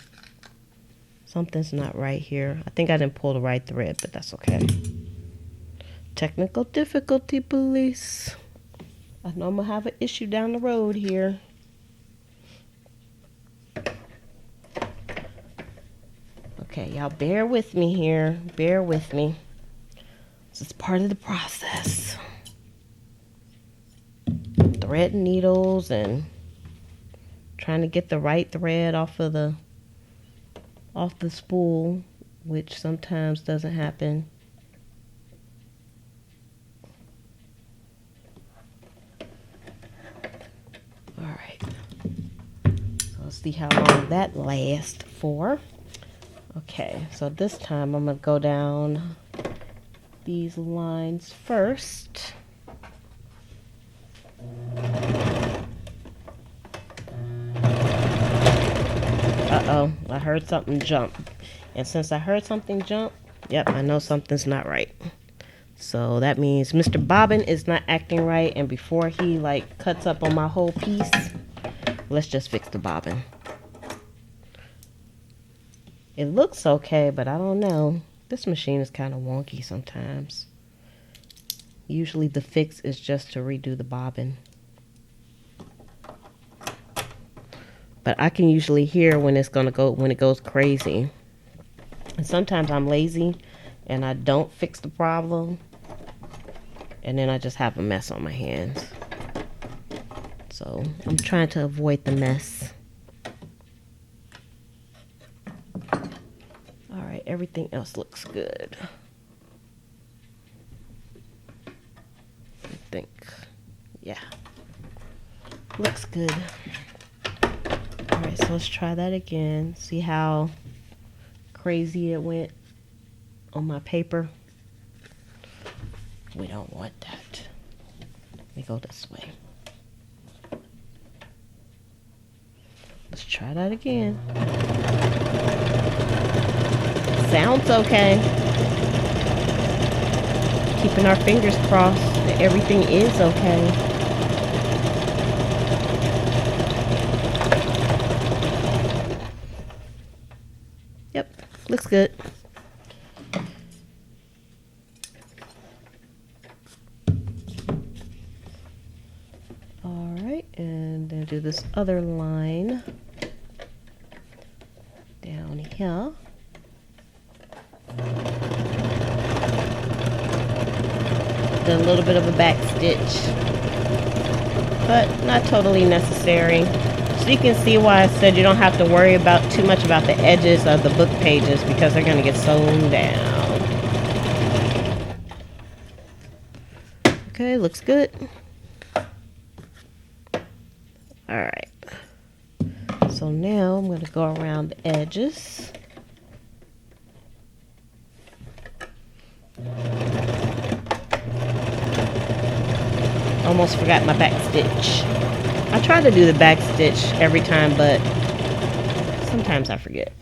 Something's not right here. I think I didn't pull the right thread, but that's okay. Technical difficulty, police. I know I'm gonna have an issue down the road here. Okay, y'all bear with me here. Bear with me. This is part of the process. Thread needles and trying to get the right thread off the spool, which sometimes doesn't happen. All right. So let's see how long that lasts for. Okay, so this time I'm gonna go down these lines first. Uh-oh, I heard something jump. And since I heard something jump, yep, I know something's not right. So that means Mr. Bobbin is not acting right, and before he like cuts up on my whole piece, let's just fix the bobbin. It looks okay, but I don't know. This machine is kind of wonky sometimes. Usually the fix is just to redo the bobbin. But I can usually hear when it's gonna go, when it goes crazy. And sometimes I'm lazy and I don't fix the problem. And then I just have a mess on my hands. So I'm trying to avoid the mess. All right, everything else looks good. I think, yeah, looks good. All right, so let's try that again. See how crazy it went on my paper? We don't want that. Let me go this way. Let's try that again. Sounds okay. Keeping our fingers crossed that everything is okay. Yep, looks good. All right, and then do this other line down here. A little bit of a back stitch, but not totally necessary. So you can see why I said you don't have to worry about too much about the edges of the book pages, because they're going to get sewn down. Okay, looks good. All right, so now I'm going to go around the edges. Almost forgot my back stitch. I try to do the back stitch every time, but sometimes I forget.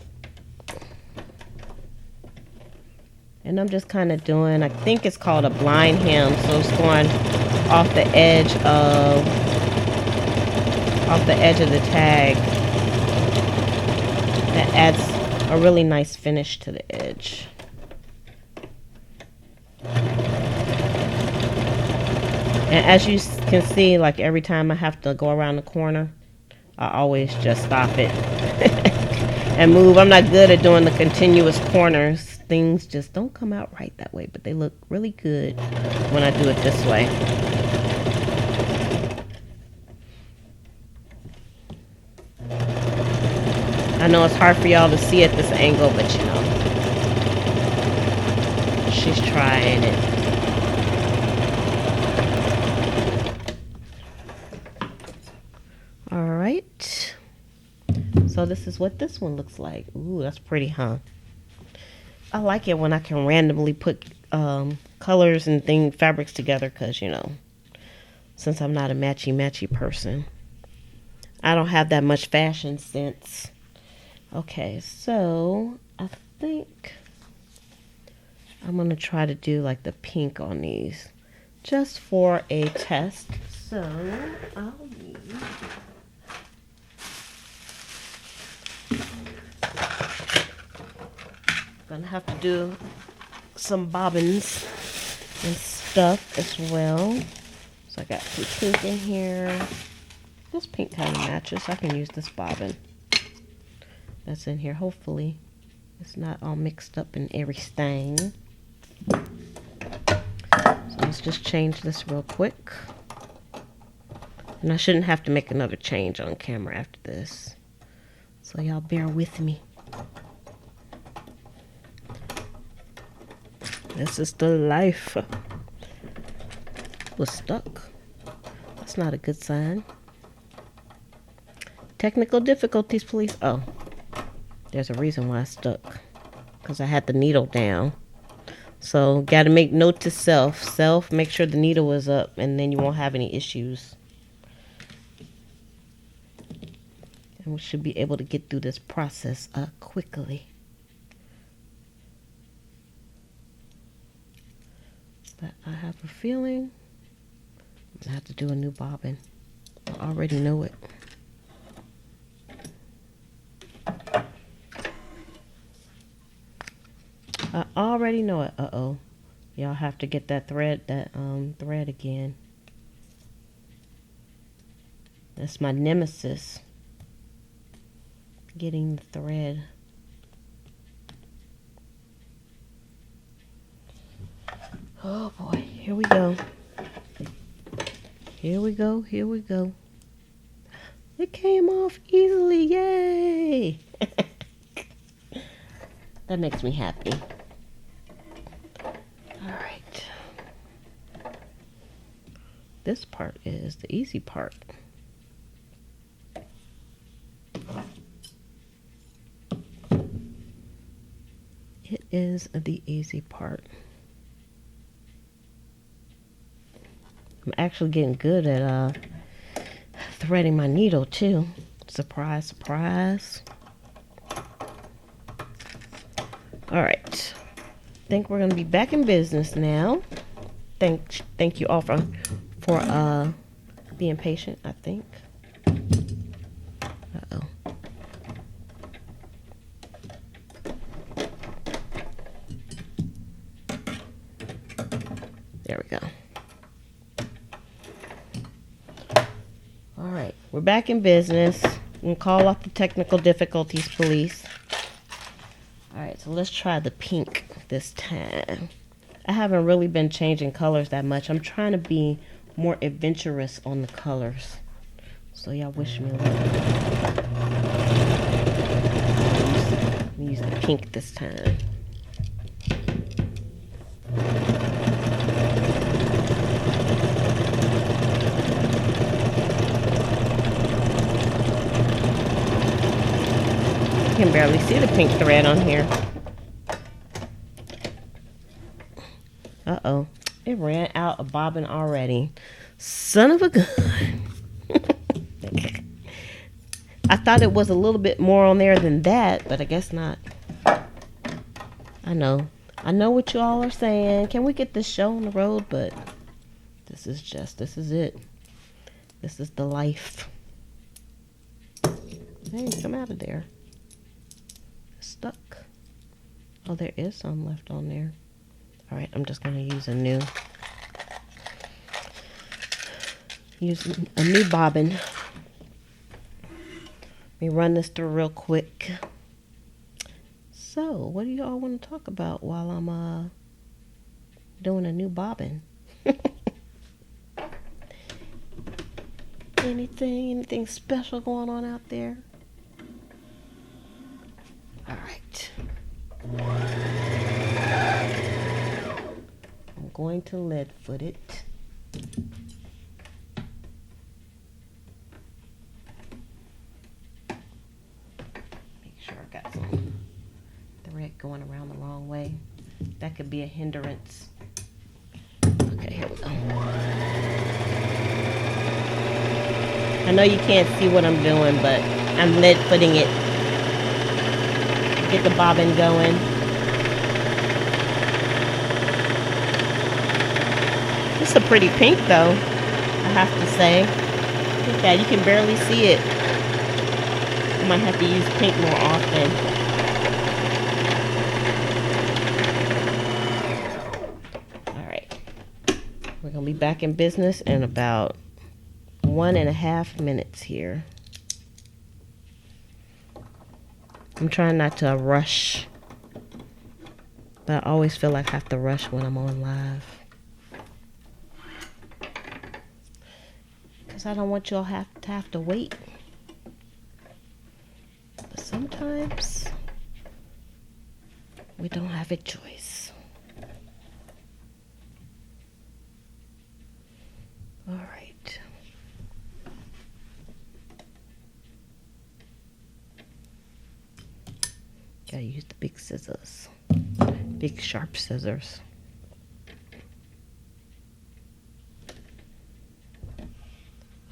And I'm just kind of doing, I think it's called a blind hem, so it's going off the edge of the tag. That adds a really nice finish to the edge. And as you can see, like every time I have to go around the corner, I always just stop it and move. I'm not good at doing the continuous corners. Things just don't come out right that way, but they look really good when I do it this way. I know it's hard for y'all to see at this angle, but you know, she's trying it. All right. So this is what this one looks like. Ooh, that's pretty, huh? I like it when I can randomly put colors and fabrics together because, you know, since I'm not a matchy-matchy person, I don't have that much fashion sense. Okay, so I think I'm going to try to do like the pink on these just for a test. So I'll need... Gonna have to do some bobbins and stuff as well. So I got some pink in here. This pink kind of matches. I can use this bobbin that's in here. Hopefully it's not all mixed up in everything. So let's just change this real quick. And I shouldn't have to make another change on camera after this. So y'all bear with me. This is the life. Was stuck. That's not a good sign. Technical difficulties, please. Oh, there's a reason why I stuck. Because I had the needle down. So, got to make note to self. Self, make sure the needle is up, and then you won't have any issues. And we should be able to get through this process quickly. But I have a feeling I'm going to have to do a new bobbin. I already know it. I already know it. Uh-oh. Y'all have to get that thread again. That's my nemesis. Getting the thread. Oh boy, here we go. Here we go, here we go. It came off easily, yay! That makes me happy. Alright. This part is the easy part. It is the easy part. I'm actually getting good at threading my needle too. Surprise, surprise. All right. I think we're going to be back in business now. Thank you all for being patient, I think. Uh-oh. There we go. All right, we're back in business. We can call off the technical difficulties, police. All right, so let's try the pink this time. I haven't really been changing colors that much. I'm trying to be more adventurous on the colors. So y'all wish me luck. Let me use the pink this time. I can barely see the pink thread on here. Uh-oh. It ran out of bobbin already. Son of a gun. I thought it was a little bit more on there than that, but I guess not. I know what you all are saying. Can we get this show on the road? But this is it. This is the life. Hey, come out of there. Stuck. Oh, there is some left on there. All right, I'm just going to use a new. using a new bobbin. Let me run this through real quick. So, what do y'all want to talk about while I'm doing a new bobbin? Anything special going on out there? All right. I'm going to lead foot it. Make sure I got some thread going around the wrong way. That could be a hindrance. Okay, here we go. I know you can't see what I'm doing, but I'm lead footing it. Get the bobbin going. It's a pretty pink though, I have to say. Look at that, you can barely see it. I might have to use pink more often. Alright. We're gonna be back in business in about 1.5 minutes here. I'm trying not to rush, but I always feel like I have to rush when I'm on live. Because I don't want y'all have to wait. But sometimes we don't have a choice. All right. Gotta use the big scissors. Big sharp scissors.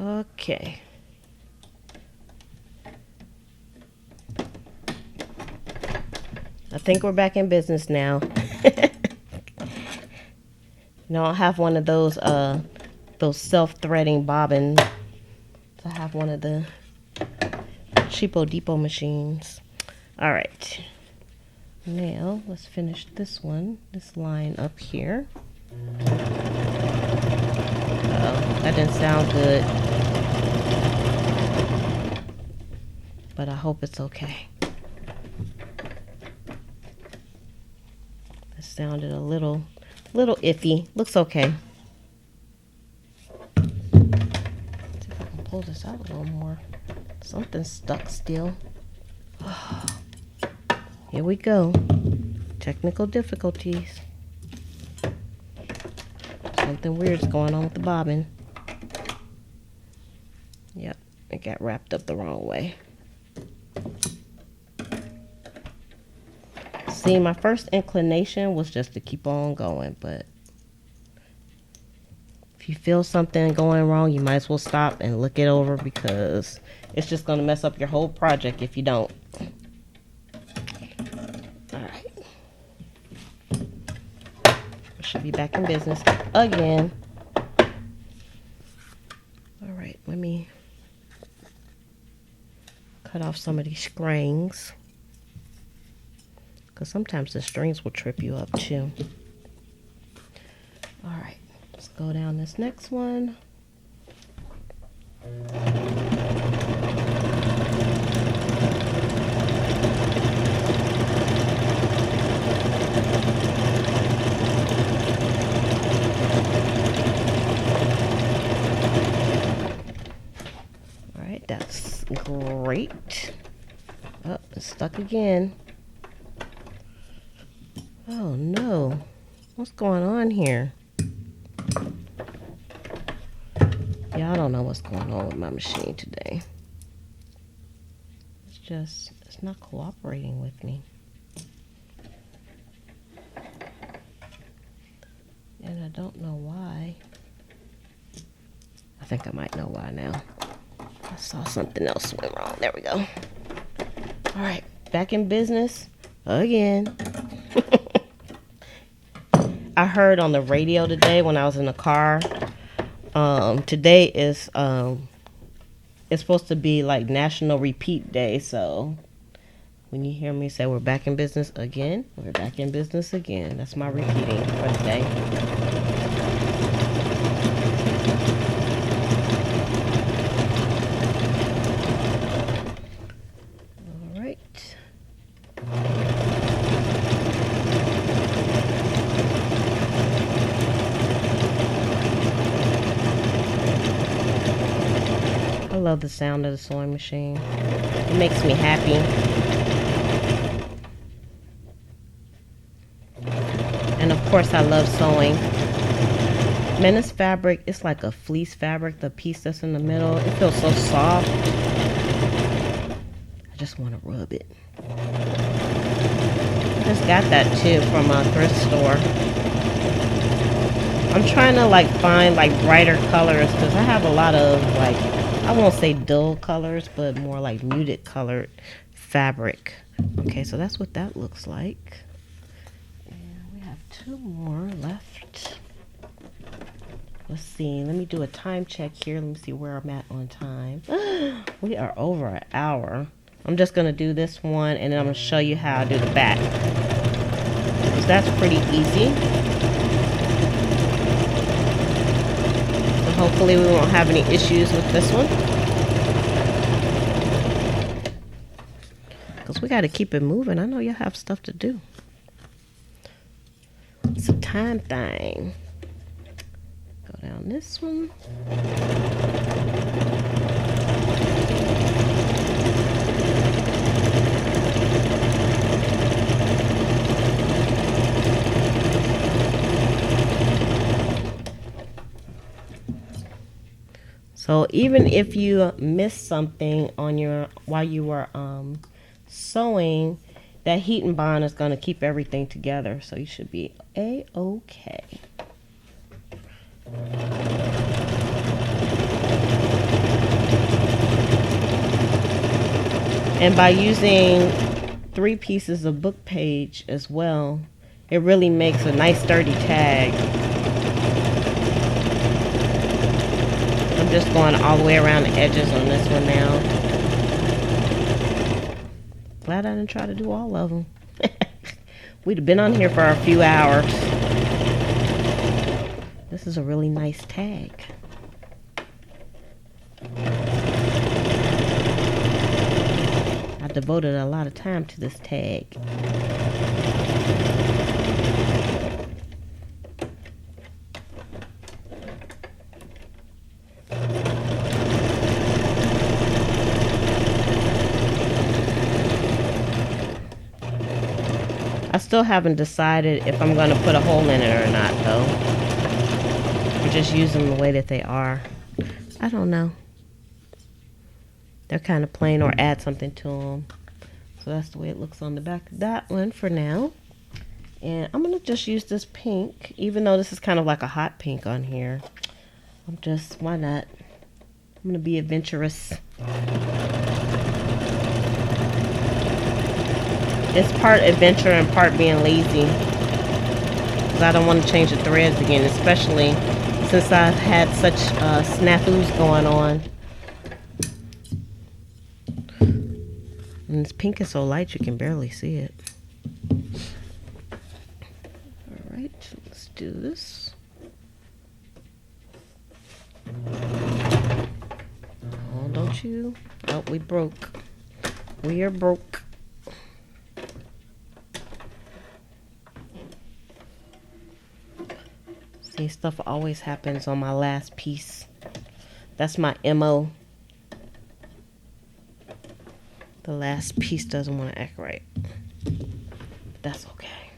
Okay. I think we're back in business now. No, I have one of those self-threading bobbins. I have one of the cheapo depot machines. All right, now let's finish this one, this line up here. Uh-oh, that didn't sound good, but I hope it's okay. It sounded a little iffy. Looks okay. Let's see if I can pull this out a little more. Something's stuck still. Here we go. Technical difficulties. Something weird's going on with the bobbin. Yep, it got wrapped up the wrong way. See, my first inclination was just to keep on going, but if you feel something going wrong, you might as well stop and look it over, because it's just going to mess up your whole project if you don't. Should be back in business again. All right, let me cut off some of these strings, because sometimes the strings will trip you up too. All right, let's go down this next one. That's great. Oh, it's stuck again. Oh no. What's going on here? Yeah, I don't know what's going on with my machine today. It's not cooperating with me. And I don't know why. I think I might know why now. I saw something else went wrong. There we go. All right, back in business again. I heard on the radio today when I was in the car. Today is it's supposed to be like National Repeat Day. So when you hear me say we're back in business again, we're back in business again. That's my repeating for the day. I love the sound of the sewing machine. It makes me happy. And of course I love sewing. Man, this fabric, it's like a fleece fabric, the piece that's in the middle. It feels so soft. I just want to rub it. I just got that too from a thrift store. I'm trying to like find like brighter colors because I have a lot of like, I won't say dull colors, but more like muted colored fabric. Okay, so that's what that looks like. And we have 2 more left. Let's see, let me do a time check here. Let me see where I'm at on time. We are over an hour. I'm just gonna do this one and then I'm gonna show you how I do the back. Because that's pretty easy. So hopefully we won't have any issues with this one. Because we gotta keep it moving. I know y'all have stuff to do. It's a time thing. Go down this one. So even if you missed something on your while you were sewing, that heat and bond is going to keep everything together. So you should be a-okay. And by using 3 pieces of book page as well, it really makes a nice sturdy tag. I'm just going all the way around the edges on this one now. Glad I didn't try to do all of them. We'd have been on here for a few hours. This is a really nice tag. I devoted a lot of time to this tag. I still haven't decided if I'm going to put a hole in it or not, though. Or just use them the way that they are. I don't know. They're kind of plain, or add something to them. So that's the way it looks on the back of that one for now. And I'm going to just use this pink, even though this is kind of like a hot pink on here. Why not? I'm going to be adventurous. It's part adventure and part being lazy. Because I don't want to change the threads again, especially since I've had such snafus going on. And this pink is so light you can barely see it. Alright, let's do this. Oh, don't you? Oh, we broke. We are broke. See, stuff always happens on my last piece. That's my MO. The last piece doesn't want to act right. But that's okay.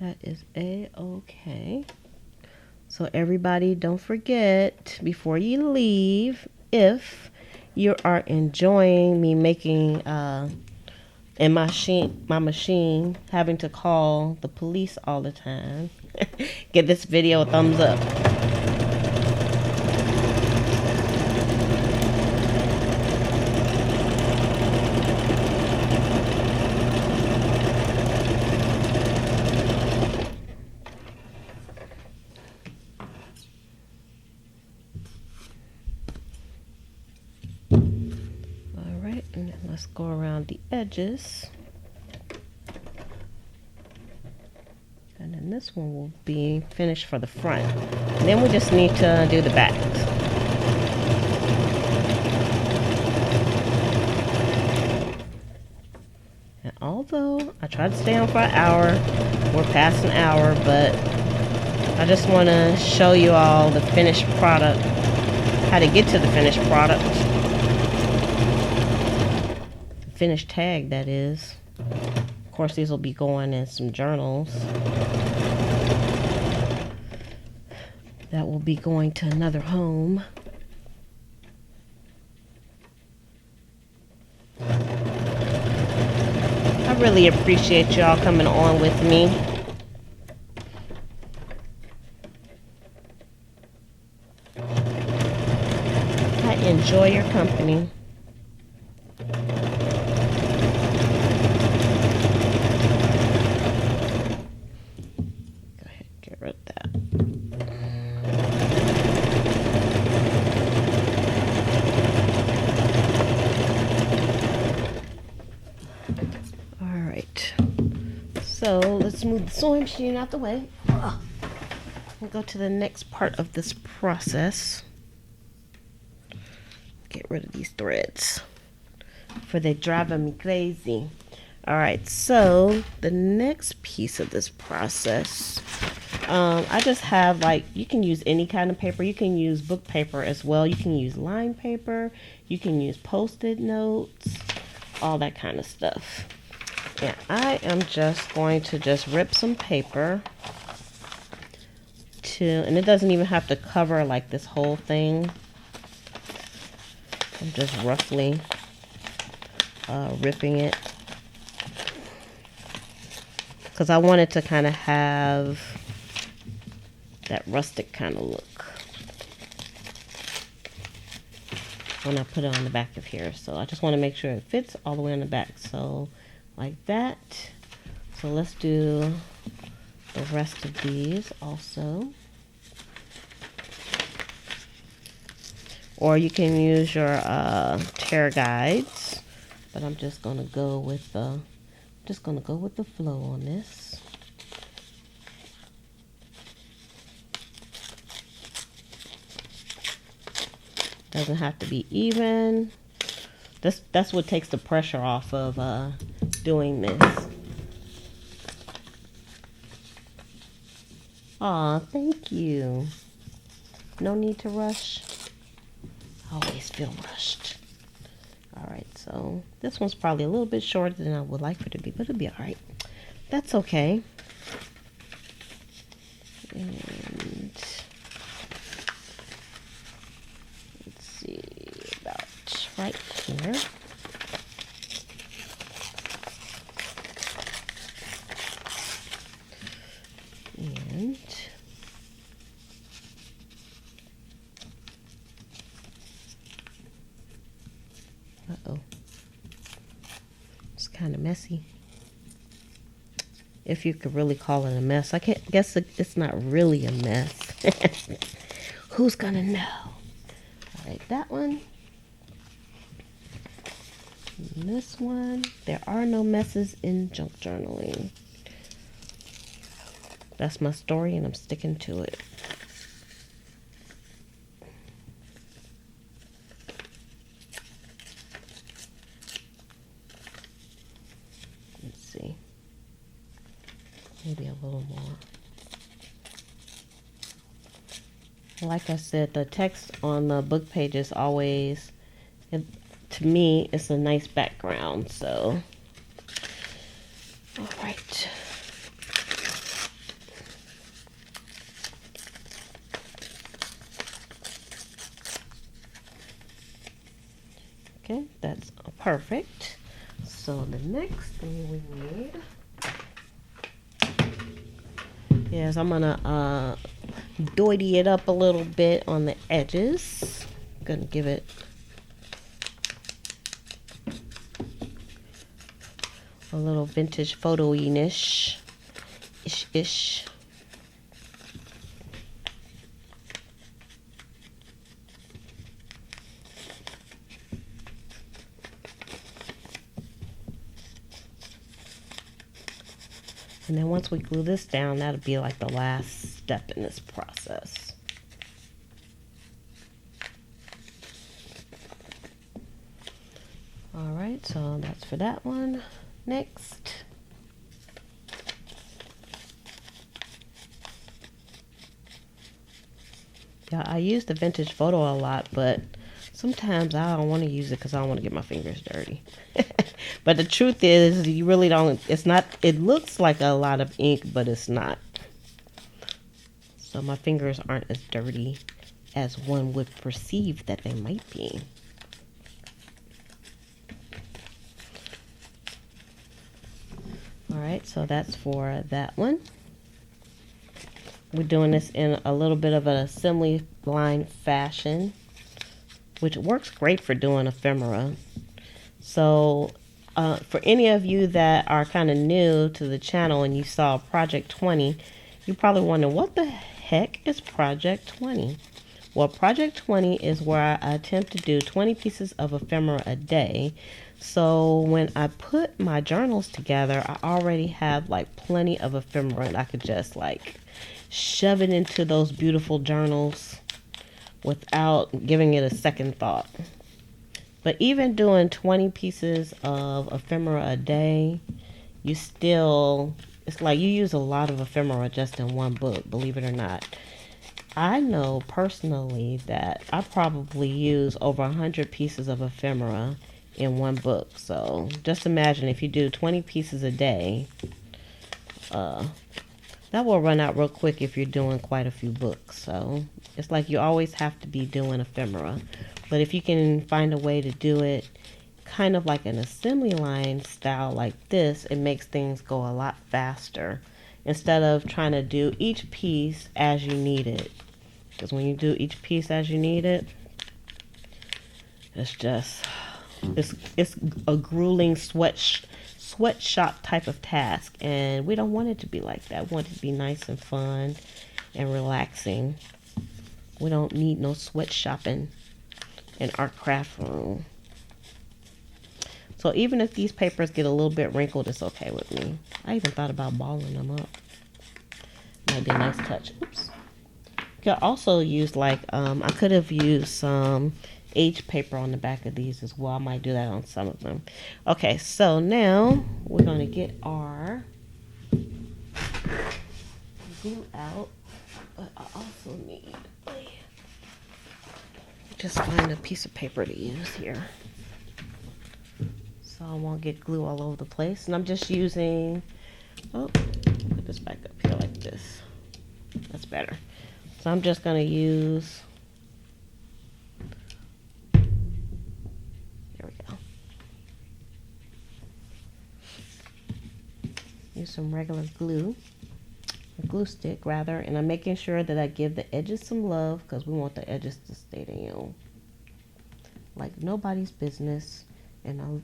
That is a-okay. So everybody, don't forget, before you leave, if you are enjoying me making in my machine having to call the police all the time, give this video a thumbs up. And then let's go around the edges. And then this one will be finished for the front. And then we just need to do the back. And although I tried to stay on for an hour, we're past an hour, but I just want to show you all the finished product how to get to the finished product. Finished tag, that is. Of course, these will be going in some journals. That will be going to another home. I really appreciate y'all coming on with me. I enjoy your company. Go ahead, get rid of that. All right. So let's move the sewing machine out the way. We'll go to the next part of this process. Get rid of these threads, for they're driving me crazy. All right, so the next piece of this process, I just have, like, you can use any kind of paper. You can use book paper as well. You can use line paper. You can use Post-it notes, all that kind of stuff. And I am just going to just rip some paper and it doesn't even have to cover like this whole thing. I'm just roughly ripping it because I want it to kind of have that rustic kind of look when I put it on the back of here. So I just want to make sure it fits all the way on the back. So like that. So let's do the rest of these also. Or you can use your tear guides, but I'm just gonna go with the flow on this. Doesn't have to be even. That's what takes the pressure off of doing this. Aw, thank you. No need to rush. I always feel rushed. Alright, so this one's probably a little bit shorter than I would like for it to be, but it'll be alright. That's okay. And let's see, about right here. And uh-oh, it's kind of messy, if you could really call it a mess. I guess it's not really a mess. Who's gonna know? All right, that one and this one. There are no messes in junk journaling. That's my story and I'm sticking to it. Let's see. Maybe a little more. Like I said, the text on the book page is always, to me, it's a nice background, so. All right. Okay, that's perfect. So the next thing we need is I'm gonna doity it up a little bit on the edges. Gonna give it a little vintage photo-ish. Ish. And then once we glue this down, that'll be like the last step in this process. All right, so that's for that one. Next. Yeah, I use the vintage photo a lot, but sometimes I don't want to use it because I don't want to get my fingers dirty. But the truth is, you really don't, it's not, it looks like a lot of ink, but it's not. So my fingers aren't as dirty as one would perceive that they might be. All right, so that's for that one. We're doing this in a little bit of an assembly line fashion, which works great for doing ephemera. So for any of you that are kind of new to the channel and you saw Project 20, you probably wonder, what the heck is Project 20? Well, Project 20 is where I attempt to do 20 pieces of ephemera a day. So when I put my journals together, I already have like plenty of ephemera, and I could just like shove it into those beautiful journals without giving it a second thought. But even doing 20 pieces of ephemera a day, you still, it's like you use a lot of ephemera just in one book, believe it or not. I know personally that I probably use over 100 pieces of ephemera in one book. So just imagine if you do 20 pieces a day, that will run out real quick if you're doing quite a few books. So it's like you always have to be doing ephemera. But if you can find a way to do it kind of like an assembly line style like this, it makes things go a lot faster instead of trying to do each piece as you need it. Because when you do each piece as you need it, it's just, it's a grueling sweatshop type of task, and we don't want it to be like that. We want it to be nice and fun and relaxing. We don't need no sweatshopping in our craft room. So even if these papers get a little bit wrinkled, it's okay with me. I even thought about balling them up. Might be a nice touch. Oops. Could also use like I could have used some age paper on the back of these as well. I might do that on some of them. Okay, so now we're going to get our glue out, but I also need just find a piece of paper to use here so I won't get glue all over the place. And I'm just using, put this back up here like this. That's better. So I'm just going to use, there we go. Use some regular glue, a glue stick rather, and I'm making sure that I give the edges some love because we want the edges to stay down like nobody's business. And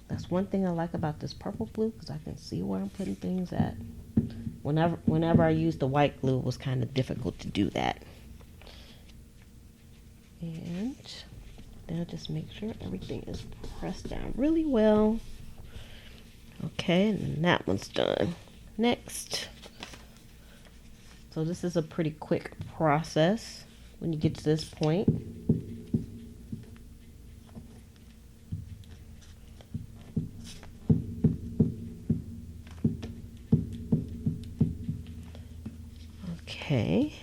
that's one thing I like about this purple glue, because I can see where I'm putting things at. Whenever I used the white glue, it was kind of difficult to do that. And now just make sure everything is pressed down really well. Okay, and then that one's done. Next. So this is a pretty quick process when you get to this point. Okay,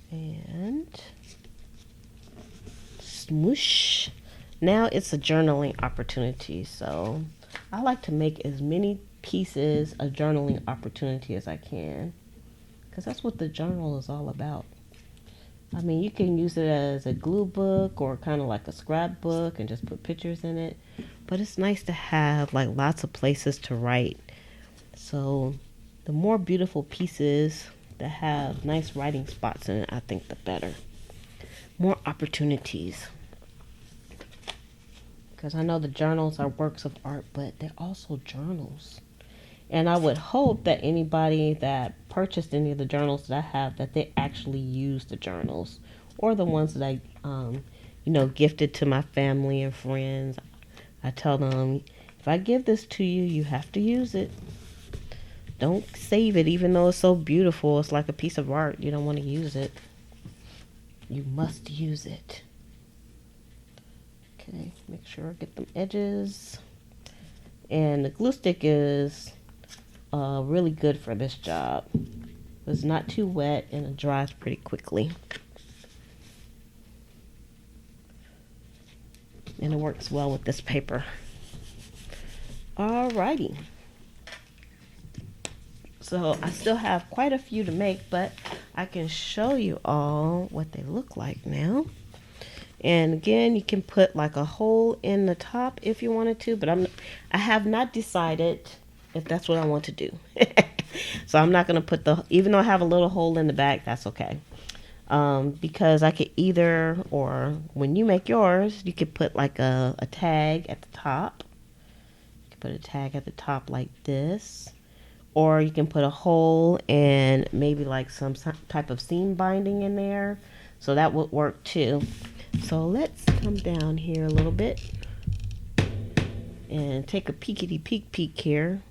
and smoosh. Now it's a journaling opportunity, so I like to make as many pieces a journaling opportunity as I can, because that's what the journal is all about. I mean, you can use it as a glue book or kind of like a scrapbook and just put pictures in it, but it's nice to have like lots of places to write. So the more beautiful pieces that have nice writing spots in it, I think the better. More opportunities. Because I know the journals are works of art, but they're also journals. And I would hope that anybody that purchased any of the journals that I have, that they actually use the journals. Or the ones that I, gifted to my family and friends. I tell them, if I give this to you, you have to use it. Don't save it, even though it's so beautiful. It's like a piece of art. You don't want to use it. You must use it. Okay, make sure I get them edges. And the glue stick is really good for this job. It's not too wet and it dries pretty quickly. And it works well with this paper. Alrighty. So I still have quite a few to make, but I can show you all what they look like now. And again, you can put like a hole in the top if you wanted to, but I have not decided if that's what I want to do. So I'm not going to put even though I have a little hole in the back, that's okay. Because I could either, or when you make yours, you could put like a tag at the top. You can put a tag at the top like this. Or you can put a hole and maybe like some type of seam binding in there. So that would work too. So let's come down here a little bit and take a peek here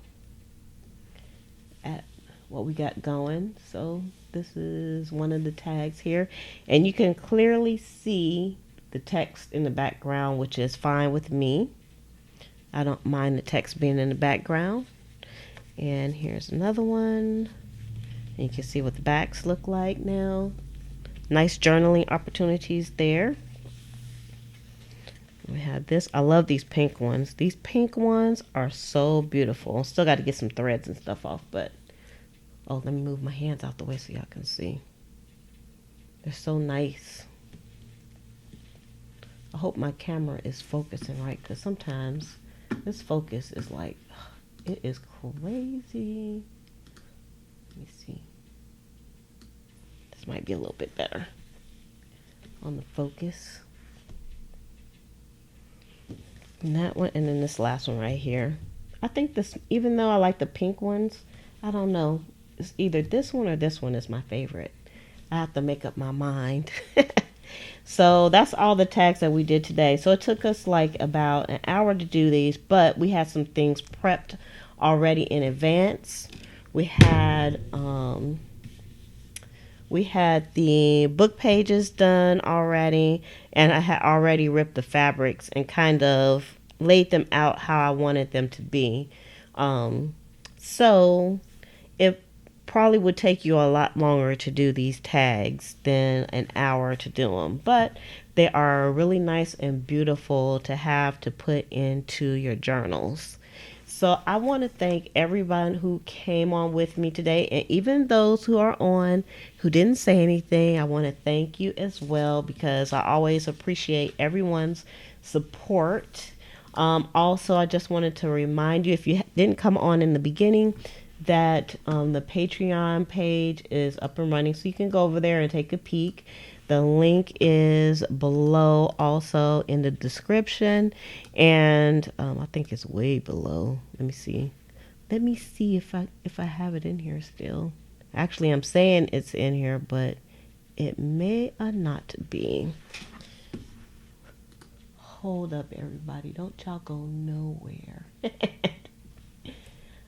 at what we got going. So this is one of the tags here, and you can clearly see the text in the background, which is fine with me. I don't mind the text being in the background. And here's another one. And you can see what the backs look like now. Nice journaling opportunities there. We have this. I love these pink ones. These pink ones are so beautiful. Still got to get some threads and stuff off, but oh, let me move my hands out the way so y'all can see. They're so nice. I hope my camera is focusing right, because sometimes this focus is like, it is crazy. Let me see. This might be a little bit better on the focus. And that one, and then this last one right here. I think this, even though I like the pink ones, I don't know. It's either this one or this one is my favorite. I have to make up my mind. So that's all the tags that we did today. So it took us like about an hour to do these, but we had some things prepped already in advance. We had the book pages done already, and I had already ripped the fabrics and kind of laid them out how I wanted them to be. So it probably would take you a lot longer to do these tags than an hour to do them, but they are really nice and beautiful to have to put into your journals. So I want to thank everyone who came on with me today, and even those who are on who didn't say anything. I want to thank you as well, because I always appreciate everyone's support. Also, I just wanted to remind you, if you didn't come on in the beginning, that the Patreon page is up and running, so you can go over there and take a peek. The link is below, also in the description, and I think it's way below. Let me see if I have it in here still. Actually, I'm saying it's in here, but it may or not be. Hold up, everybody, don't y'all go nowhere.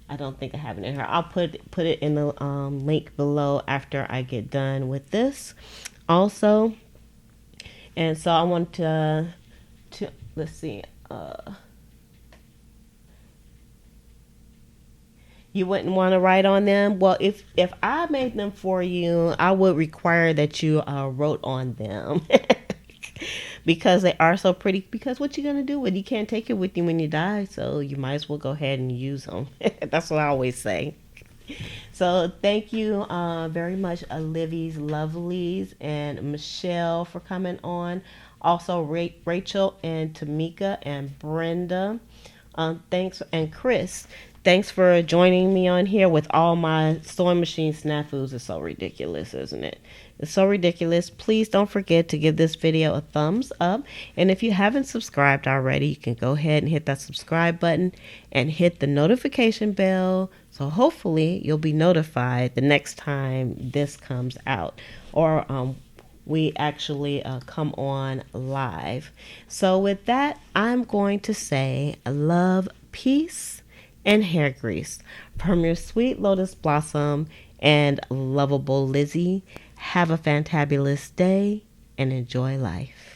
I don't think I have it in here. I'll put it in the link below after I get done with this also. And so I want to let's see, you wouldn't want to write on them. Well, if I made them for you, I would require that you wrote on them. Because they are so pretty. Because what you gonna do with it? You can't take it with you when you die, so you might as well go ahead and use them. That's what I always say. So thank you very much, Olivia's Lovelies and Michelle, for coming on. Also Rachel and Tamika and Brenda. Thanks, and Chris. Thanks for joining me on here with all my sewing machine snafus. It's so ridiculous, isn't it? It's so ridiculous. Please don't forget to give this video a thumbs up. And if you haven't subscribed already, you can go ahead and hit that subscribe button and hit the notification bell. So hopefully you'll be notified the next time this comes out, or we actually come on live. So with that, I'm going to say love, peace, and hair grease from your sweet Lotus Blossom and lovable Lizzie. Have a fantabulous day and enjoy life.